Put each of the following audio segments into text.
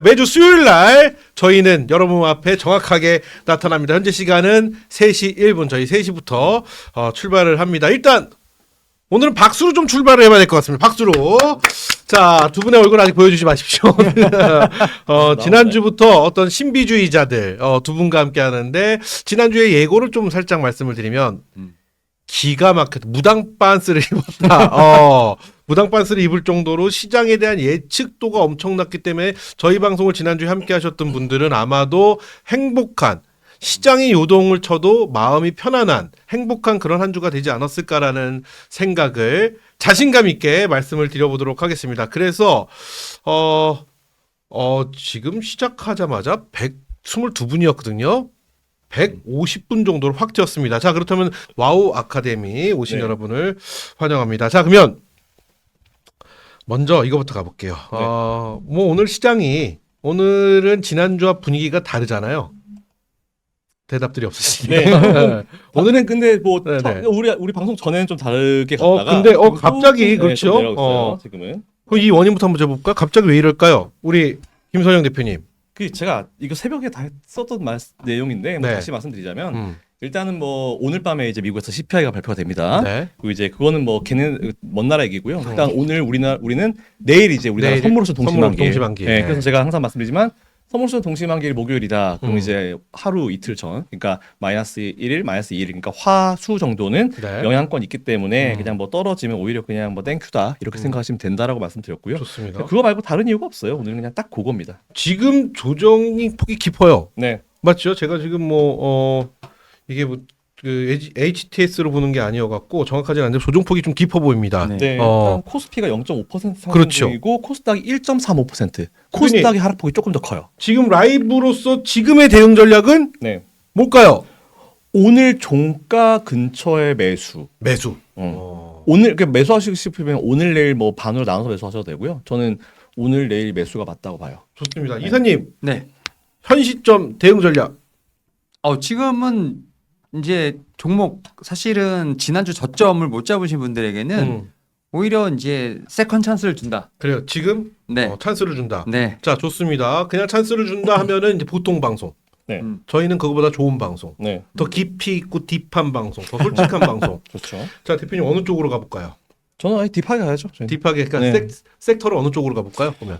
매주 수요일 날 저희는 여러분 앞에 정확하게 나타납니다. 현재 시간은 3시 1분, 저희 3시부터 출발을 합니다. 일단 오늘은 박수로 좀 출발을 해봐야 될 것 같습니다. 박수로. 자, 두 분의 얼굴 아직 보여주지 마십시오. 지난주부터 어떤 신비주의자들 두 분과 함께 하는데, 지난주에 예고를 좀 살짝 말씀을 드리면 기가 막혀 무당 빤스를 입었다. 무당 빤스를 입을 정도로 시장에 대한 예측도가 엄청났기 때문에 저희 방송을 지난주에 함께 하셨던 분들은 아마도 행복한, 시장이 요동을 쳐도 마음이 편안한 행복한 그런 한 주가 되지 않았을까라는 생각을 자신감 있게 말씀을 드려보도록 하겠습니다. 그래서 지금 시작하자마자 122분이었거든요. 150분 정도로 확 뛰었습니다. 자, 그렇다면 와우 아카데미 오신 여러분을 환영합니다. 자, 그러면 먼저 이거부터 가볼게요. 뭐 오늘 시장이, 오늘은 지난주와 분위기가 다르잖아요. 대답들이 없으시니까. 네. 오늘은 근데 뭐 네네. 우리 방송 전에는 좀 다르게 갔다가 근데 갑자기 그렇죠. 좀 내려오고 있어요, 지금은. 그럼 이 원인부터 한번 해볼까? 갑자기 왜 이럴까요? 우리 김선영 대표님. 그 제가 이거 새벽에 다 썼던 내용인데 뭐 네. 다시 말씀드리자면 일단은 뭐 오늘 밤에 이제 미국에서 CPI가 발표가 됩니다. 네. 그리고 이제 그거는 뭐 걔는 먼 나라 얘기고요. 일단 오늘 우리는 내일 이제 우리나라 내일 선물로서 동시만기. 동시만기. 네, 네. 그래서 제가 항상 말씀드리지만 선물로서 동시만기일 목요일이다. 그럼 음. 이제 하루 이틀 전, 그러니까 마이너스 1일, 마이너스 2일, 그러니까 화수 정도는 네. 영향권 있기 때문에 그냥 뭐 떨어지면 오히려 그냥 뭐 땡큐다 이렇게 생각하시면 된다라고 말씀드렸고요. 좋습니다. 그거 말고 다른 이유가 없어요. 오늘은 그냥 딱 그겁니다. 지금 조정이 폭이 깊어요. 네. 맞죠? 제가 지금 이게 뭐 그 HTS로 보는 게 아니어갖고 정확하진 않은데 조정폭이 좀 깊어 보입니다. 네. 네, 일단 코스피가 0.5% 상승 그렇죠. 중이고 코스닥이 1.35%. 코스닥이 하락폭이 조금 더 커요. 지금 라이브로서 지금의 대응 전략은 네. 뭘까요? 오늘 종가 근처의 매수. 매수. 오늘 매수하시고 싶으면 오늘 내일 뭐 반으로 나눠서 매수하셔도 되고요. 저는 오늘 내일 매수가 맞다고 봐요. 좋습니다. 이사님, 네. 현 시점 대응 전략. 지금은 이제 종목 사실은 지난주 저점을 못 잡으신 분들에게는 오히려 이제 세컨 찬스를 준다. 그래요. 지금 네. 찬스를 준다. 네. 자, 좋습니다. 그냥 찬스를 준다 하면은 이제 보통 방송. 네. 저희는 그거보다 좋은 방송. 네. 더 깊이 있고 딥한 방송. 더 솔직한 방송. 좋죠. 자, 대표님 어느 쪽으로 가볼까요? 저는 아예 딥하게 가야죠. 저희는. 딥하게. 그러니까 네. 섹터를 어느 쪽으로 가볼까요? 보면.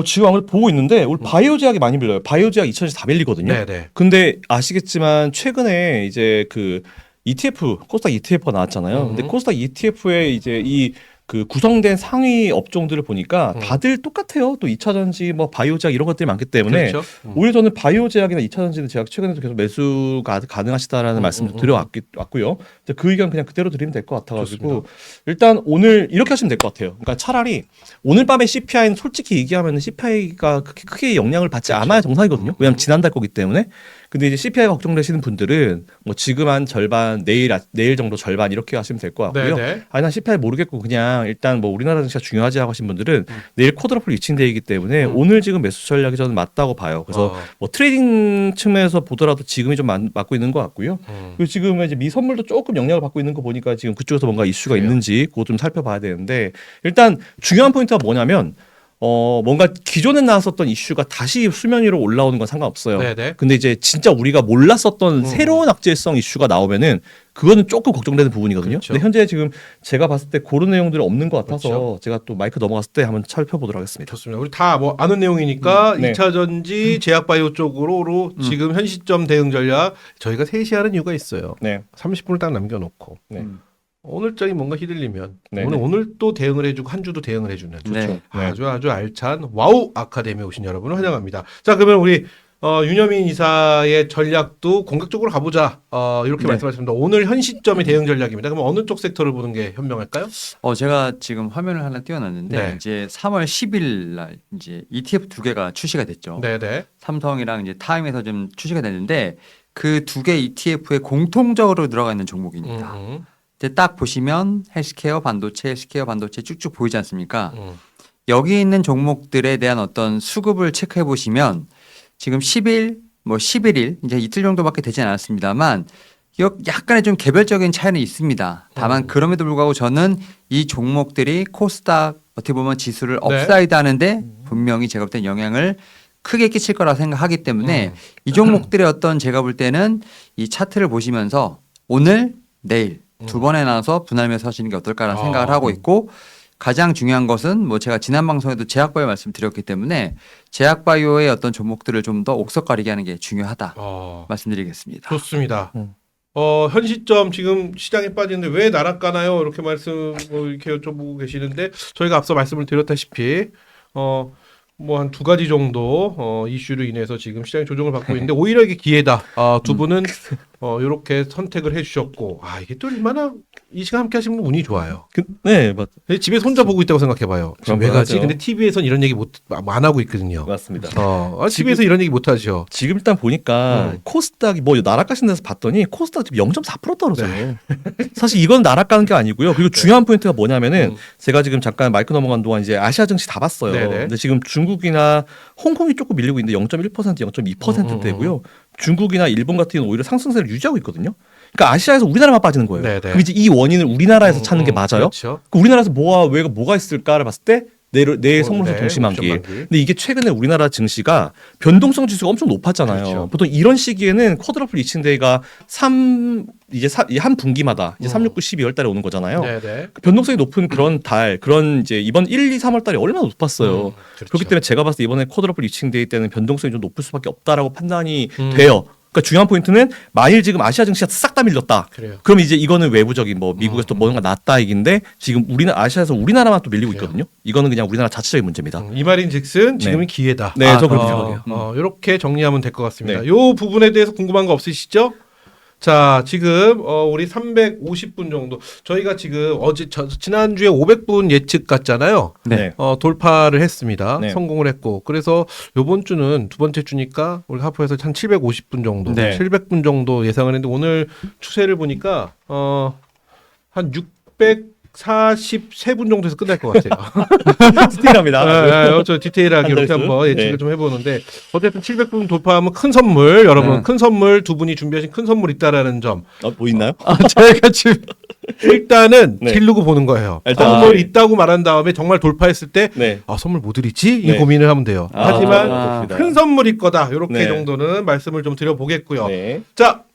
지금 아무래도 보고 있는데 오늘 바이오 제약이 많이 밀려요. 바이오 제약 2000에서 다 밀리거든요. 네네. 근데 아시겠지만 최근에 이제 그 ETF 코스닥 ETF가 나왔잖아요. 근데 코스닥 ETF에 이제 이 그 구성된 상위 업종들을 보니까 다들 똑같아요. 또 2차 전지, 뭐 바이오 제약 이런 것들이 많기 때문에 그렇죠. 오히려 저는 바이오 제약이나 2차 전지는 제가 최근에도 계속 매수가 가능하시다라는 말씀을 드려왔고요. 그 의견 그냥 그대로 드리면 될 것 같아가지고 좋습니다. 일단 오늘 이렇게 하시면 될 것 같아요. 그러니까 차라리 오늘 밤에 CPI는 솔직히 얘기하면 CPI가 크게 영향을 받지 않아야 정상이거든요. 왜냐하면 지난달 거기 때문에. 근데 이제 CPI 걱정되시는 분들은 뭐 지금 한 절반, 내일 정도 절반 이렇게 하시면 될 것 같고요. 네네. 아니 난 CPI 모르겠고 그냥 일단 뭐 우리나라 증시가 중요하지 하고 하신 분들은 내일 코드러플 위칭되기 때문에 오늘 지금 매수 전략이 저는 맞다고 봐요. 그래서 뭐 트레이딩 측면에서 보더라도 지금이 좀 맞고 있는 것 같고요. 그리고 지금 이제 미 선물도 조금 영향을 받고 있는 거 보니까 지금 그쪽에서 뭔가 이슈가 있는지 그거 좀 살펴봐야 되는데 일단 중요한 포인트가 뭐냐면 뭔가 기존에 나왔었던 이슈가 다시 수면 위로 올라오는 건 상관없어요. 네네. 근데 이제 진짜 우리가 몰랐었던 새로운 악재성 이슈가 나오면은 그거는 조금 걱정되는 부분이거든요. 그렇죠. 근데 현재 지금 제가 봤을 때 그런 내용들이 없는 것 같아서 그렇죠. 제가 또 마이크 넘어갔을 때 한번 살펴보도록 하겠습니다. 좋습니다. 우리 다 뭐 아는 내용이니까 네. 2차 전지 제약바이오 쪽으로 지금 현 시점 대응 전략 저희가 3시 하는 이유가 있어요. 네. 30분을 딱 남겨놓고 네. 오늘장이 뭔가 휘둘리면 네. 오늘 또 대응을 해주고 한 주도 대응을 해주는 네. 아주 알찬 와우 아카데미에 오신 여러분을 환영합니다. 자, 그러면 우리 윤여민 이사의 전략도 공격적으로 가보자 이렇게 네. 말씀하셨습니다. 오늘 현 시점의 대응 전략입니다. 그럼 어느 쪽 섹터를 보는 게 현명할까요? 제가 지금 화면을 하나 띄워놨는데 네. 이제 3월 10일 날 이제 ETF 두 개가 출시가 됐죠. 네네. 삼성이랑 이제 타임에서 좀 출시가 됐는데 그 두 개 ETF에 공통적으로 들어가 있는 종목입니다. 이제 딱 보시면 헬스케어 반도체 쭉쭉 보이지 않습니까? 여기 있는 종목들에 대한 어떤 수급을 체크해 보시면 지금 10일, 뭐 11일 이제 이틀 정도밖에 되지 않았습니다만 약간의 좀 개별적인 차이는 있습니다. 다만 그럼에도 불구하고 저는 이 종목들이 코스닥 어떻게 보면 지수를 네. 업사이드 하는데 분명히 제가 볼 땐 영향을 크게 끼칠 거라 생각하기 때문에 이 종목들의 어떤 제가 볼 때는 이 차트를 보시면서 오늘 내일 두 번에 나눠서 분할매수 하시는 게 어떨까라는 생각을 하고 있고 가장 중요한 것은 뭐 제가 지난 방송에도 제약바이오 말씀드렸기 때문에 제약바이오의 어떤 종목들을 좀 더 옥석 가리게 하는 게 중요하다 말씀드리겠습니다. 좋습니다. 현 시점 지금 시장에 빠지는데 왜 날아가나요? 이렇게 이렇게 여쭤보고 계시는데 저희가 앞서 말씀을 드렸다시피 뭐 한 두 가지 정도 이슈로 인해서 지금 시장이 조정을 받고 있는데 오히려 이게 기회다. 두 분은 이렇게 선택을 해주셨고 이게 또 얼마나 이 시간 함께 하시는 분 운이 좋아요. 네, 맞. 집에서 혼자 보고 있다고 생각해봐요. 지금 왜 가지? 그렇죠. 근데 TV에선 이런 얘기 안 하고 있거든요. 맞습니다. 집에서 이런 얘기 못 하죠. 지금 일단 보니까 코스닥이 뭐 나락가신 데서 봤더니 코스닥 지금 0.4% 떨어져요. 네. 사실 이건 나락가는 게 아니고요. 그리고 중요한 포인트가 뭐냐면은 제가 지금 잠깐 마이크 넘어간 동안 이제 아시아 증시 다 봤어요. 네네. 근데 지금 중국이나 홍콩이 조금 밀리고 있는데 0.1%, 0.2%대고요. 중국이나 일본 같은 경우는 오히려 상승세를 유지하고 있거든요. 그러니까 아시아에서 우리나라만 빠지는 거예요. 네네. 그럼 이제 이 원인을 우리나라에서 찾는 게 맞아요. 그렇죠. 그 우리나라에서 뭐가 있을까를 봤을 때 내일 선물서 네, 동시만기. 동시만기. 근데 이게 최근에 우리나라 증시가 변동성 지수가 엄청 높았잖아요. 그렇죠. 보통 이런 시기에는 쿼드러플 리칭데이가 한 분기마다 이제 3, 6, 9, 12월 달에 오는 거잖아요. 네네. 그 변동성이 높은 그런 이제 이번 1, 2, 3월 달에 얼마나 높았어요. 그렇죠. 그렇기 때문에 제가 봤을 때 이번에 쿼드러플 리칭데이 때는 변동성이 좀 높을 수밖에 없다라고 판단이 돼요. 그러니까 중요한 포인트는 만일 지금 아시아 증시가 싹 다 밀렸다. 그래요. 그럼 이제 이거는 외부적인 뭐 미국에서 또 뭔가 났다 얘긴데 지금 아시아에서 우리나라만 또 밀리고 있거든요. 이거는 그냥 우리나라 자체적인 문제입니다. 이 말인즉슨 지금이 기회다. 네, 저 그렇게 생각해요. 이렇게 정리하면 될 것 같습니다. 네. 이 부분에 대해서 궁금한 거 없으시죠? 자, 지금 우리 350분 정도 저희가 지금 지난주에 500분 예측 갔잖아요. 네. 돌파를 했습니다. 네. 성공을 했고 그래서 요번 주는 두 번째 주니까 우리 하프에서 한 750분 정도, 네. 700분 정도 예상을 했는데 오늘 추세를 보니까 한 643분 정도에서 끝날 것 같아요. 스틸합니다. 저 디테일하게 이렇게 한 한번 예측을 네. 좀 해보는데 어쨌든 700분 돌파하면 큰 선물 여러분 큰 선물 두 분이 준비하신 큰 선물 있다라는 점 뭐 있나요? 저희가 지금 일단은 네. 기르고 보는 거예요. 일단 선물 있다고 말한 다음에 정말 돌파했을 때 네. 선물 뭐 드리지? 이 네. 고민을 하면 돼요. 하지만 그렇습니다. 큰 선물일 거다 이렇게 네. 정도는 말씀을 좀 드려보겠고요. 네. 자,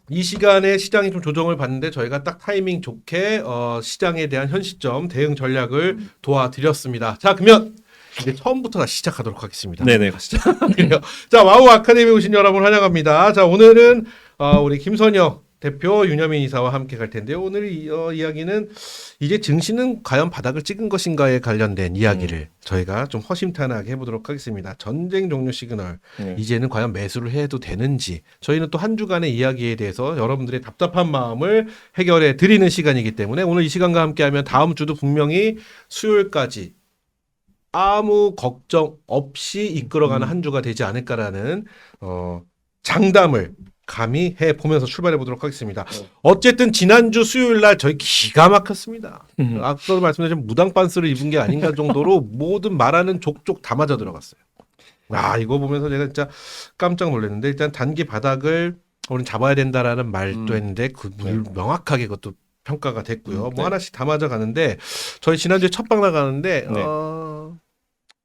이 시간에 시장이 좀 조정을 받는데 저희가 딱 타이밍 좋게 시장에 대한 현 시점 대응 전략을 도와드렸습니다. 자, 그러면 이제 처음부터 다시 시작하도록 하겠습니다. 네네 가시죠. 그래요. 자, 와우 아카데미 오신 여러분 환영합니다. 자, 오늘은 우리 김선영 대표, 윤여민 이사와 함께 갈 텐데요. 오늘 이야기는 이제 증시는 과연 바닥을 찍은 것인가에 관련된 이야기를 저희가 좀 허심탄회하게 해보도록 하겠습니다. 전쟁 종료 시그널, 이제는 과연 매수를 해도 되는지 저희는 또 한 주간의 이야기에 대해서 여러분들의 답답한 마음을 해결해 드리는 시간이기 때문에 오늘 이 시간과 함께하면 다음 주도 분명히 수요일까지 아무 걱정 없이 이끌어가는 한 주가 되지 않을까라는 장담을 감히 해보면서 출발해 보도록 하겠습니다. 어쨌든 지난주 수요일 날 저희 기가 막혔습니다. 앞서도 말씀드린 무당 반스를 입은 게 아닌가 정도로 모든 말하는 족족 다 맞아 들어갔어요. 이거 보면서 제가 진짜 깜짝 놀랐는데 일단 단기 바닥을 우리는 잡아야 된다라는 말도 했는데 명확하게 그것도 평가가 됐고요. 뭐 하나씩 다 맞아가는데 저희 지난주에 첫방 나가는데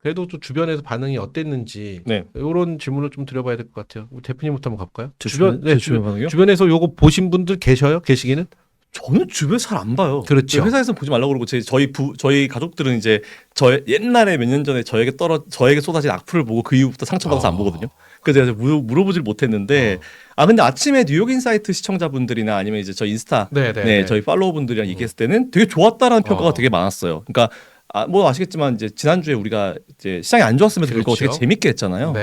그래도 또 주변에서 반응이 어땠는지 이런 질문을 좀 드려봐야 될 것 같아요. 우리 대표님부터 한번 가볼까요? 주변 반응이요? 주변에서 요거 보신 분들 계시기는? 저는 주변 잘 안 봐요. 그렇죠. 회사에서 보지 말라고 그러고 저희 가족들은 이제 옛날에 몇 년 전에 저에게 쏟아진 악플을 보고 그 이후부터 상처받아서 안 보거든요. 그래서 제가 물어보질 못했는데 근데 아침에 뉴욕 인사이트 시청자분들이나 아니면 이제 저 인스타 저희 팔로워분들이랑 얘기했을 때는 되게 좋았다라는 평가가 되게 많았어요. 그러니까 뭐 아시겠지만 이제 지난주에 우리가 이제 시장이 안 좋았음에도 불구하고 되게 재밌게 했잖아요.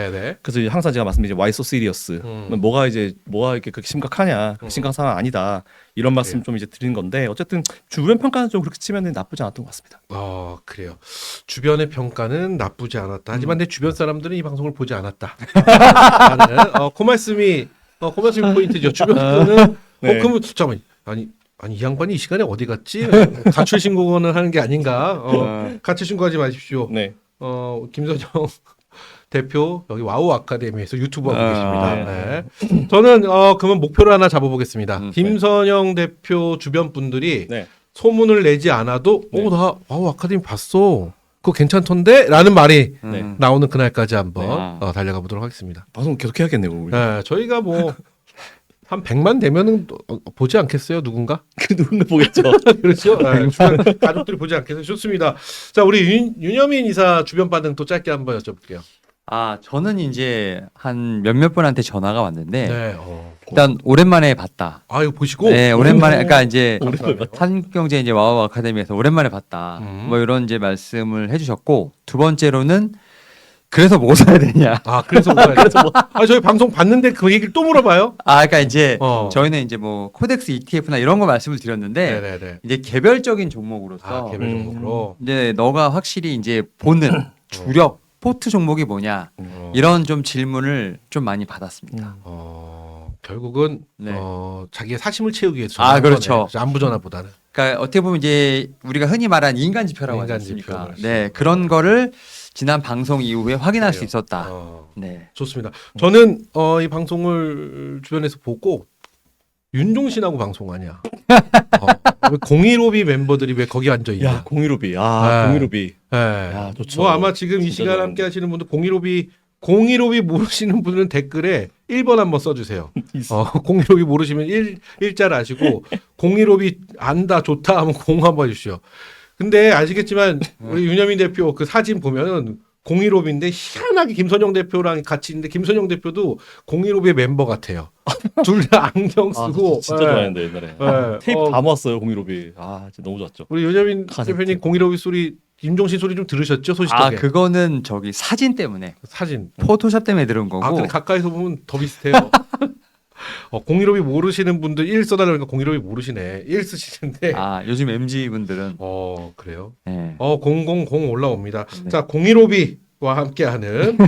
그래서 이제 항상 제가 말씀드린 Why so serious? 뭐가 이렇게 그렇게 심각하냐? 심각한 상황 아니다. 이런 말씀 좀 이제 드리는 건데 어쨌든 주변 평가는 좀 그렇게 치면 나쁘지 않았던 것 같습니다. 그래요. 주변의 평가는 나쁘지 않았다. 하지만 내 주변 사람들은 이 방송을 보지 않았다. 그 말씀이 포인트죠. 주변에서는 그럼 잠깐만 아니 이 양반이 이 시간에 어디 갔지? 가출 신고는 하는 게 아닌가? 가출 신고하지 마십시오. 김선영 대표 여기 와우 아카데미에서 유튜브 하고 계십니다. 저는 그러면 목표를 하나 잡아보겠습니다. 김선영 대표 주변 분들이 소문을 내지 않아도 나 와우 아카데미 봤어. 그거 괜찮던데라는 말이 네. 나오는 그날까지 한번 네. 달려가 보도록 하겠습니다. 방송 계속 해야겠네요. 우리. 네, 저희가 뭐 한 100만 되면은 보지 않겠어요, 누군가? 누군가 보겠죠. 그렇죠. 네, 주변 가족들이 보지 않겠어요. 좋습니다. 자, 우리 윤여민 이사 주변 반응 또 짧게 한번 여쭤볼게요. 아, 저는 이제 한 몇몇 분한테 전화가 왔는데 네. 일단 오랜만에 봤다. 아, 이거 보시고. 네, 오랜만에 그러니까 이제 감사하네요. 한국경제 이제 와우 아카데미에서 오랜만에 봤다. 뭐 이런 이제 말씀을 해주셨고 두 번째로는 그래서 뭐 사야 되냐. 아, 그래서 아, 저희 방송 봤는데 그 얘기를 또 물어봐요? 아, 그러니까 이제 저희는 저희는 이제 뭐 코덱스 ETF나 이런 거 말씀을 드렸는데 네네네. 이제 개별적인 종목으로서 아, 개별 종목으로. 이제 너가 확실히 이제 보는 주력 포트 종목이 뭐냐 이런 좀 질문을 좀 많이 받았습니다. 결국은 네. 자기의 사심을 채우기 위해서 아, 그렇죠. 안부 전화보다는. 그러니까 어떻게 보면 이제 우리가 흔히 말하는 인간 지표라고 하지 인간 않습니까? 지표, 네, 그런 거를 지난 방송 이후에 확인할 수 있었다. 네. 좋습니다. 저는 이 방송을 주변에서 보고 윤종신하고 방송하냐. 왜 015B 멤버들이 왜 거기 앉아 있냐. 야, 015B. 아, 네. 015B. 네. 야, 좋죠. 뭐 아마 지금 이 진짜 시간 좋아하는데. 함께 하시는 분들 015B 모르시는 분은 댓글에 1번 한번 써주세요. 015B 모르시면 1자를 아시고 015B 안다 좋다 하면 0 한번 해주시오. 근데 아시겠지만 우리 윤여민 대표 그 사진 보면은 015B인데 희한하게 김선영 대표랑 같이 있는데 김선영 대표도 015B의 멤버 같아요. 둘 다 안경 쓰고. 진짜 좋아했는데 옛날에. 네. 테이프 다 모았어요 015B. 아, 진짜 너무 좋았죠. 우리 윤여민 카세트. 대표님 015B 소리 임종신 소리 좀 들으셨죠? 아, 소식덕에. 그거는 저기 사진 때문에 사진. 포토샵 때문에 들은 거고. 아, 근데 가까이서 보면 더 비슷해요. 015B 모르시는 분들 1 써달라니까 015B 모르시네. 1 쓰시는데. 아, 요즘 MZ 분들은 그래요? 네. 000 올라옵니다. 네. 자, 015B와 함께하는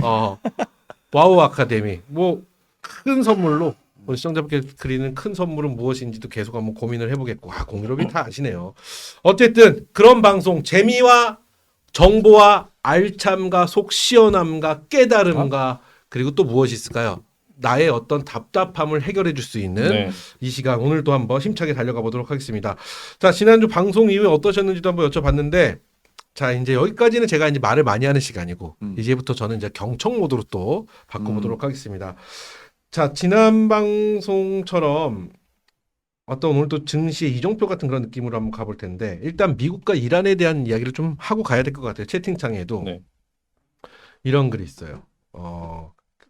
와우 아카데미. 뭐 큰 선물로 우리 시청자분께 드리는 큰 선물은 무엇인지도 계속 한번 고민을 해보겠고. 015B 다 아시네요. 어쨌든 그런 방송 재미와 정보와 알참과 속 시원함과 깨달음과 그리고 또 무엇이 있을까요? 나의 어떤 답답함을 해결해 줄 수 있는 네. 이 시간 오늘도 한번 힘차게 달려가 보도록 하겠습니다. 자, 지난주 방송 이후에 어떠셨는지도 한번 여쭤봤는데 자, 이제 여기까지는 제가 이제 말을 많이 하는 시간이고 이제부터 저는 이제 경청 모드로 또 바꿔보도록 하겠습니다. 자, 지난 방송처럼 어떤 오늘 또 증시의 이정표 같은 그런 느낌으로 한번 가볼 텐데 일단 미국과 이란에 대한 이야기를 좀 하고 가야 될 것 같아요. 채팅창에도 네. 이런 글이 있어요.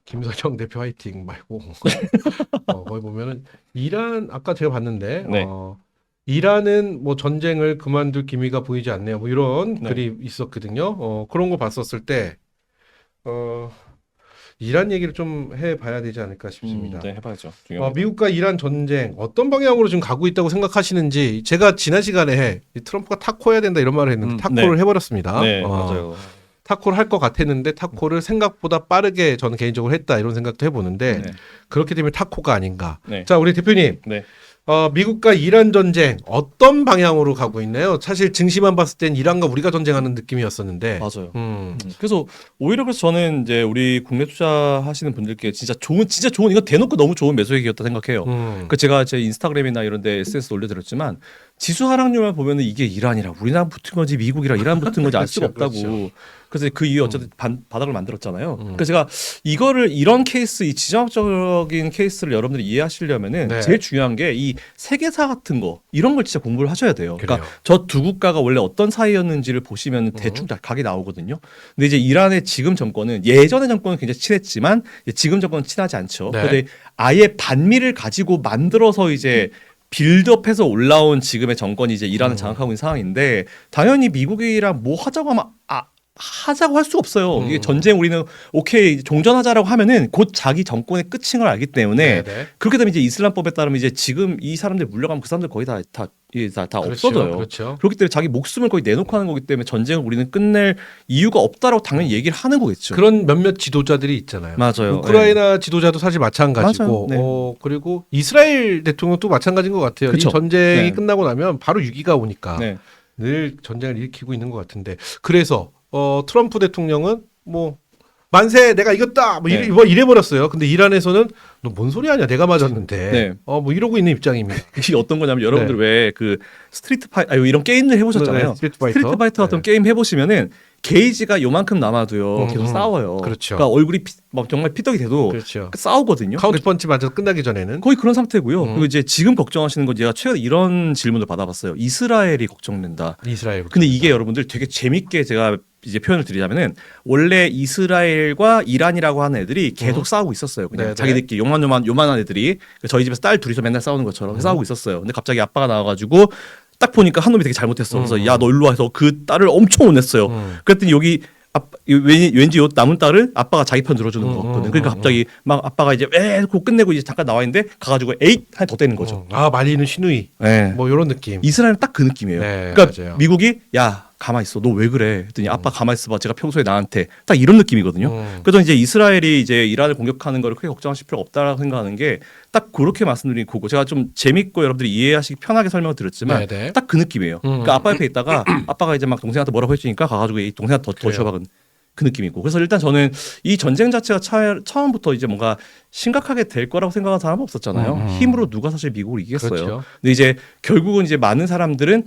김선영 대표 화이팅 말고 거기 보면은 이란 아까 제가 봤는데 네. 이란은 뭐 전쟁을 그만둘 기미가 보이지 않네요. 뭐 이런 네. 글이 있었거든요. 그런 거 봤었을 때 이란 얘기를 좀 해봐야 되지 않을까 싶습니다. 네, 해봐야죠. 중요합니다. 미국과 이란 전쟁 어떤 방향으로 지금 가고 있다고 생각하시는지 제가 지난 시간에 트럼프가 타코해야 된다 이런 말을 했는데 타코를 해버렸습니다. 네, 맞아요. 타코를 할 것 같았는데 타코를 생각보다 빠르게 저는 개인적으로 했다 이런 생각도 해보는데 네. 그렇게 되면 타코가 아닌가. 네. 자, 우리 대표님. 네. 미국과 이란 전쟁 어떤 방향으로 가고 있나요? 사실 증시만 봤을 땐 이란과 우리가 전쟁하는 느낌이었었는데. 맞아요. 음. 그래서 오히려 그래서 저는 이제 우리 국내 투자하시는 분들께 진짜 좋은 이거 대놓고 너무 좋은 매수 얘기였다 생각해요. 그 제가 제 인스타그램이나 이런데 SNS 올려드렸지만 지수 하락률만 보면은 이게 이란이라 우리나라 붙은 거지 미국이랑 이란 붙은 거지 알 수가 없다고. 그렇죠. 그래서 그 이후에 어쨌든 바닥을 만들었잖아요. 그래서 제가 이런 케이스, 이 지정학적인 케이스를 여러분들이 이해하시려면은 네. 제일 중요한 게 이 세계사 같은 거 이런 걸 진짜 공부를 하셔야 돼요. 그래요. 그러니까 저 두 국가가 원래 어떤 사이였는지를 보시면 대충 다 각이 나오거든요. 근데 이제 이란의 지금 정권은 예전의 정권은 굉장히 친했지만 지금 정권은 친하지 않죠. 네. 근데 아예 반미를 가지고 만들어서 이제 빌드업해서 올라온 지금의 정권이 이제 이란을 장악하고 있는 상황인데 당연히 미국이랑 뭐 하자고 하면 하자고 할 수 없어요. 이게 전쟁 우리는 오케이 종전하자라고 하면은 곧 자기 정권의 끝인 걸 알기 때문에 네네. 그렇게 되면 이제 이슬람법에 따르면 이제 지금 이 사람들 물려가면 그 사람들 거의 다 그렇죠. 없어져요. 그렇죠. 그렇기 때문에 자기 목숨을 거의 내놓고 하는 거기 때문에 전쟁을 우리는 끝낼 이유가 없다라고 당연히 얘기를 하는 거겠죠. 그런 몇몇 지도자들이 있잖아요. 맞아요. 우크라이나 지도자도 사실 마찬가지고, 맞아요. 네. 그리고 이스라엘 대통령도 마찬가지인 것 같아요. 그쵸. 이 전쟁이 네. 끝나고 나면 바로 위기가 오니까 네. 늘 전쟁을 일으키고 있는 것 같은데, 그래서 트럼프 대통령은 뭐 만세 내가 이겼다 뭐 네. 이래 버렸어요. 근데 이란에서는 너 뭔 소리 하냐 내가 맞았는데 네. 뭐 이러고 있는 입장입니다. 이게 어떤 거냐면 여러분들 왜 그 스트리트 파이터 이런 게임들 해보셨잖아요. 네, 스트리트 파이터. 스트리트 파이터 같은 네. 게임 해보시면은 게이지가 요만큼 남아도요 계속 싸워요. 그렇죠. 그러니까 얼굴이 막 정말 피떡이 돼도 그렇죠. 싸우거든요. 카운트 펀치 맞아서 끝나기 전에는 거의 그런 상태고요. 음. 그리고 이제 지금 걱정하시는 건 제가 최근에 이런 질문을 받아봤어요. 이스라엘이 걱정된다. 이스라엘. 근데 이게 여러분들 되게 재밌게 제가 이제 표현을 드리자면은 원래 이스라엘과 이란이라고 하는 애들이 계속 싸우고 있었어요. 그냥 네네. 자기들끼리 요만한 애들이 저희 집에서 딸 둘이서 맨날 싸우는 것처럼 싸우고 있었어요. 근데 갑자기 아빠가 나와가지고 딱 보니까 한 놈이 되게 잘못했어. 그래서 야 너 일로 와서 그 딸을 엄청 혼냈어요. 그랬더니 여기 왠지 요 남은 딸을 아빠가 자기 편 들어주는 거거든. 그러니까 갑자기 막 아빠가 이제 고 끝내고 이제 잠깐 나와 있는데 가가지고 에잇 한 더 때리는 거죠. 아 말리는 신우이. 네. 뭐 이런 느낌. 이스라엘은 딱 그 느낌이에요. 네, 그러니까 맞아요. 미국이 야 가만 있어, 너 왜 그래? 했더니 아빠 가만 있어봐. 제가 평소에 나한테 딱 이런 느낌이거든요. 그래서 이제 이스라엘이 이제 이란을 공격하는 거를 크게 걱정하실 필요가 없다라고 생각하는 게 딱 그렇게 말씀드린 거고 제가 좀 재밌고 여러분들이 이해하시기 편하게 설명을 드렸지만 네네. 딱 그 느낌이에요. 그러니까 아빠 옆에 있다가 아빠가 이제 막 동생한테 뭐라고 해주니까 가가지고 이 동생한테 더 그래요. 줘박은 그 느낌이고. 그래서 일단 저는 이 전쟁 자체가 처음부터 이제 뭔가 심각하게 될 거라고 생각하는 사람은 없었잖아요. 힘으로 누가 사실 미국을 이기겠어요. 그렇죠. 근데 이제 결국은 이제 많은 사람들은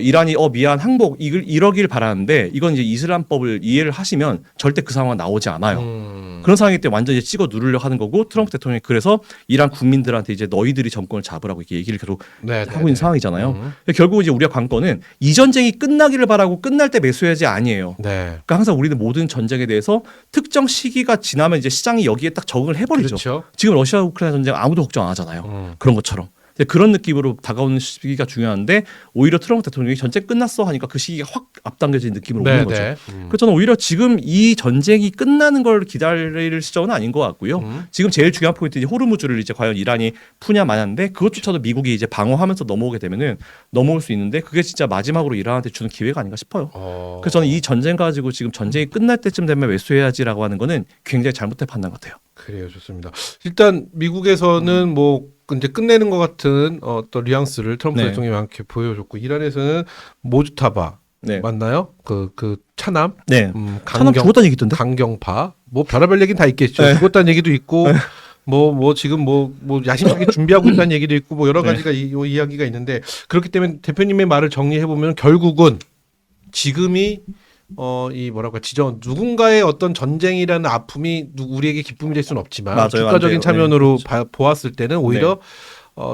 이란이 미안 항복 이러길 바라는데 이건 이제 이슬람법을 이해를 하시면 절대 그 상황은 나오지 않아요. 그런 상황이기 때문에 완전히 찍어 누르려 하는 거고 트럼프 대통령이 그래서 이란 국민들한테 이제 너희들이 정권을 잡으라고 이렇게 얘기를 계속 하고 있는 상황이잖아요. 결국은 이제 우리가 관건은 이 전쟁이 끝나기를 바라고 끝날 때 매수해야지 아니에요. 네. 그러니까 항상 우리는 모든 전쟁에 대해서 특정 시기가 지나면 이제 시장이 여기에 딱 적응을 해버리죠. 그렇죠. 지금 러시아 우크라이나 전쟁 아무도 걱정 안 하잖아요. 그런 것처럼. 그런 느낌으로 다가오는 시기가 중요한데 오히려 트럼프 대통령이 전쟁 끝났어 하니까 그 시기가 확 앞당겨진 느낌으로 오는 거죠. 그래서 저는 오히려 지금 이 전쟁이 끝나는 걸 기다릴 시점은 아닌 것 같고요. 지금 제일 중요한 포인트는 호르무즈를 이제 과연 이란이 푸냐 마냐인데 그것조차도 미국이 이제 방어하면서 넘어오게 되면은 넘어올 수 있는데 그게 진짜 마지막으로 이란한테 주는 기회가 아닌가 싶어요. 그래서 저는 이 전쟁 가지고 지금 전쟁이 끝날 때쯤 되면 매수해야지라고 하는 거는 굉장히 잘못된 판단 같아요. 그래요, 좋습니다. 일단 미국에서는 뭐 이제 끝내는 것 같은 어떤 뉘앙스를 트럼프 네. 대통령이 많게 보여줬고 이란에서는 모주타바 네. 맞나요? 그 차남, 네. 차남 죽었다는 얘기 있던데? 강경파, 뭐 별의별 얘기는 다 있겠죠. 네. 죽었다는 얘기도 있고, 뭐 지금 뭐 야심차게 준비하고 있다는 얘기도 있고, 뭐 여러 네. 가지가 이야기가 있는데 그렇기 때문에 대표님의 말을 정리해 보면 결국은 지금이 이 뭐랄까 지정 누군가의 어떤 전쟁이라는 아픔이 우리에게 기쁨이 될 수는 없지만 맞아요, 주가적인 안 돼요. 차면으로 네, 보았을 때는 오히려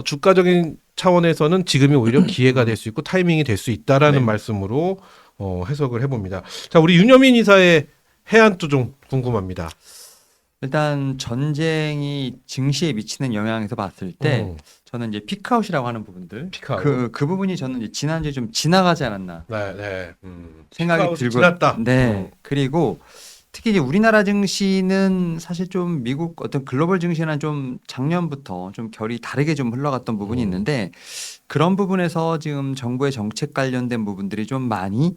주가적인 차원에서는 지금이 오히려 기회가 될 수 있고 타이밍이 될 수 있다라는 네. 말씀으로 해석을 해봅니다. 자, 우리 윤여민 이사의 해안도 좀 궁금합니다. 일단 전쟁이 증시에 미치는 영향에서 봤을 때 저는 이제 피크아웃이라고 하는 부분들 피크아웃. 그 부분이 저는 이제 지난주에 좀 지나가지 않았나 네. 생각이 피크아웃이 들고 지났다. 네. 그리고 특히 이제 우리나라 증시는 사실 좀 미국 어떤 글로벌 증시는 좀 작년부터 좀 결이 다르게 좀 흘러갔던 부분이 있는데 그런 부분에서 지금 정부의 정책 관련된 부분들이 좀 많이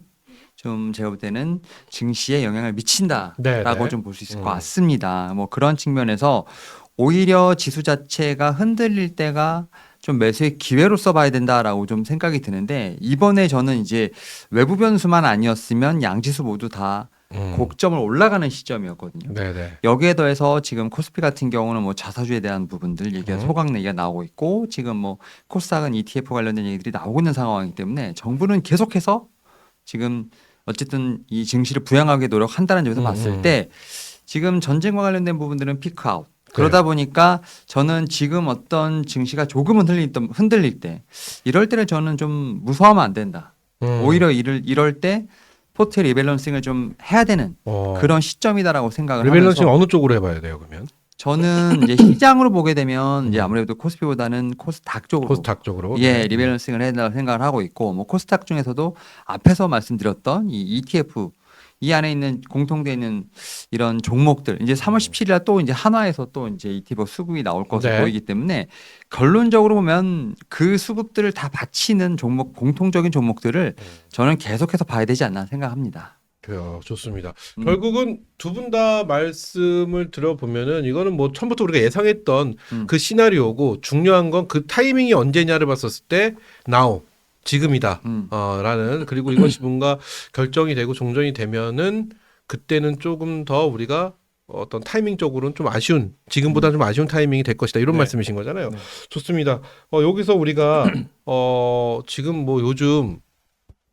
좀 제가 볼 때는 증시에 영향을 미친다라고 네. 좀 볼 수 있을 것 같습니다. 뭐 그런 측면에서 오히려 지수 자체가 흔들릴 때가 좀 매수의 기회로 써봐야 된다라고 좀 생각이 드는데 이번에 저는 이제 외부 변수만 아니었으면 양지수 모두 다 곡점을 올라가는 시점이었거든요. 네네. 여기에 더해서 지금 코스피 같은 경우는 뭐 자사주에 대한 부분들 얘기가 소강 얘기가 나오고 있고 지금 뭐 코스닥은 ETF 관련된 얘기들이 나오고 있는 상황이기 때문에 정부는 계속해서 지금 어쨌든 이 증시를 부양하게 노력한다는 점에서 봤을 때 지금 전쟁과 관련된 부분들은 피크아웃. 그러다 보니까 저는 지금 어떤 증시가 조금은 흔들릴 때 이럴 때는 저는 좀 무서워하면 안 된다. 오히려 이럴 때 포트의 리밸런싱을 좀 해야 되는 그런 시점이다라고 생각을 리밸런싱 하면서 어느 쪽으로 해봐야 돼요 그러면? 저는 이제 시장으로 보게 되면 이제 아무래도 코스피보다는 코스닥 쪽으로 코스닥 쪽으로. 예, 리밸런싱을 해야 된다고 생각을 하고 있고 뭐 코스닥 중에서도 앞에서 말씀드렸던 이 ETF 이 안에 있는 공통되어 있는 이런 종목들 이제 3월 17일에 또 이제 한화에서 또 이제 ETF 수급이 나올 것으로 네. 보이기 때문에 결론적으로 보면 그 수급들을 다 바치는 종목 공통적인 종목들을 저는 계속해서 봐야 되지 않나 생각합니다. 그래요. 좋습니다. 결국은 두 분 다 말씀을 들어보면은 이거는 뭐 처음부터 우리가 예상했던 그 시나리오고 중요한 건 그 타이밍이 언제냐를 봤었을 때 now 지금이다. 라는 그리고 이것이 뭔가 결정이 되고 종전이 되면은 그때는 조금 더 우리가 어떤 타이밍적으로는 좀 아쉬운 지금보다 좀 아쉬운 타이밍이 될 것이다 이런 말씀이신 거잖아요. 좋습니다. 여기서 우리가 지금 뭐 요즘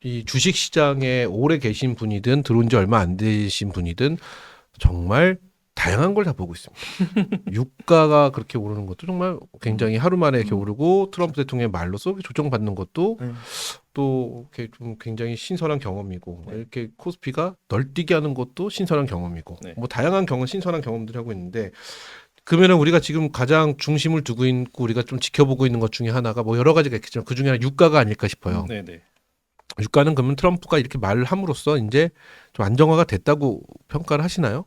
이 주식 시장에 오래 계신 분이든 들어온 지 얼마 안 되신 분이든 정말 다양한 걸 다 보고 있습니다. 유가가 그렇게 오르는 것도 정말 굉장히 하루 만에 이렇게 오르고 트럼프 대통령의 말로써 조정받는 것도 또 이렇게 좀 굉장히 신선한 경험이고 이렇게 코스피가 널뛰게 하는 것도 신선한 경험이고 뭐 다양한 신선한 경험들을 하고 있는데 그러면은 우리가 지금 가장 중심을 두고 있고 우리가 좀 지켜보고 있는 것 중에 하나가 뭐 여러 가지가 있겠지만 그 중에 하나 유가가 아닐까 싶어요. 네네. 유가는 그러면 트럼프가 이렇게 말을 함으로써 이제 좀 안정화가 됐다고 평가를 하시나요?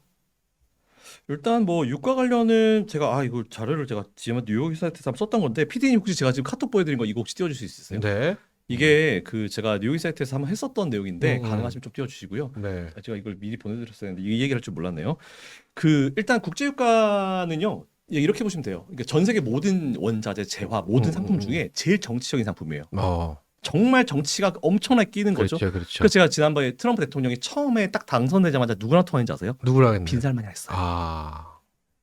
일단 뭐 유가 관련은 제가 이거 자료를 제가 지금 뉴욕 사이트에서 한번 썼던 건데 PD님 혹시 제가 지금 카톡 보여드린 거 이거 혹시 띄워줄 수 있으세요? 네. 이게 그 제가 뉴욕 사이트에서 한번 했었던 내용인데 음. 가능하시면 좀 띄워주시고요. 네. 제가 이걸 미리 보내드렸었는데 이 얘기를 할 줄 몰랐네요. 그 일단 국제 유가는요. 이렇게 보시면 돼요. 그러니까 전 세계 모든 원자재, 재화, 모든 상품 중에 제일 정치적인 상품이에요. 정말 정치가 엄청나게 끼는 거죠. 그렇죠. 그래서 제가 지난번에 트럼프 대통령이 처음에 딱 당선되자마자 누구랑 통화했는지 아세요? 누구랑 했나요? 빈살만이랑 했어요.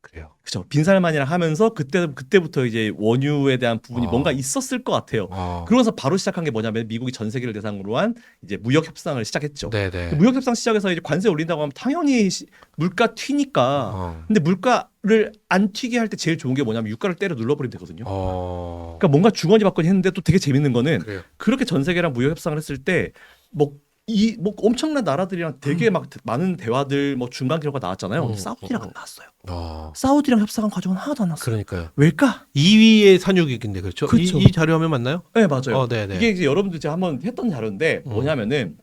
그래요. 그렇죠. 빈살만이랑 하면서 그때부터 이제 원유에 대한 부분이 뭔가 있었을 것 같아요. 그러면서 바로 시작한 게 뭐냐면 미국이 전 세계를 대상으로 한 이제 무역 협상을 시작했죠. 네네. 무역 협상 시작해서 이제 관세 올린다고 하면 당연히 물가 튀니까. 근데 물가를 안 튀게 할 때 제일 좋은 게 뭐냐면 유가를 때려 눌러버리면 되거든요. 그러니까 뭔가 주거니 받거니 했는데 또 되게 재밌는 거는 그래요. 그렇게 전 세계랑 무역 협상을 했을 때 뭐 엄청난 나라들이랑 되게 막 많은 대화들 뭐 중간 결과가 나왔잖아요. 사우디랑 안 나왔어요. 사우디랑 협상한 과정은 하나도 안 나왔어요. 그러니까요. 왜일까? 2위의 산유국인데 그렇죠? 그렇죠. 이 자료 화면 맞나요? 네, 맞아요. 네네. 이게 이제 여러분들 제가 한번 했던 자료인데 뭐냐면은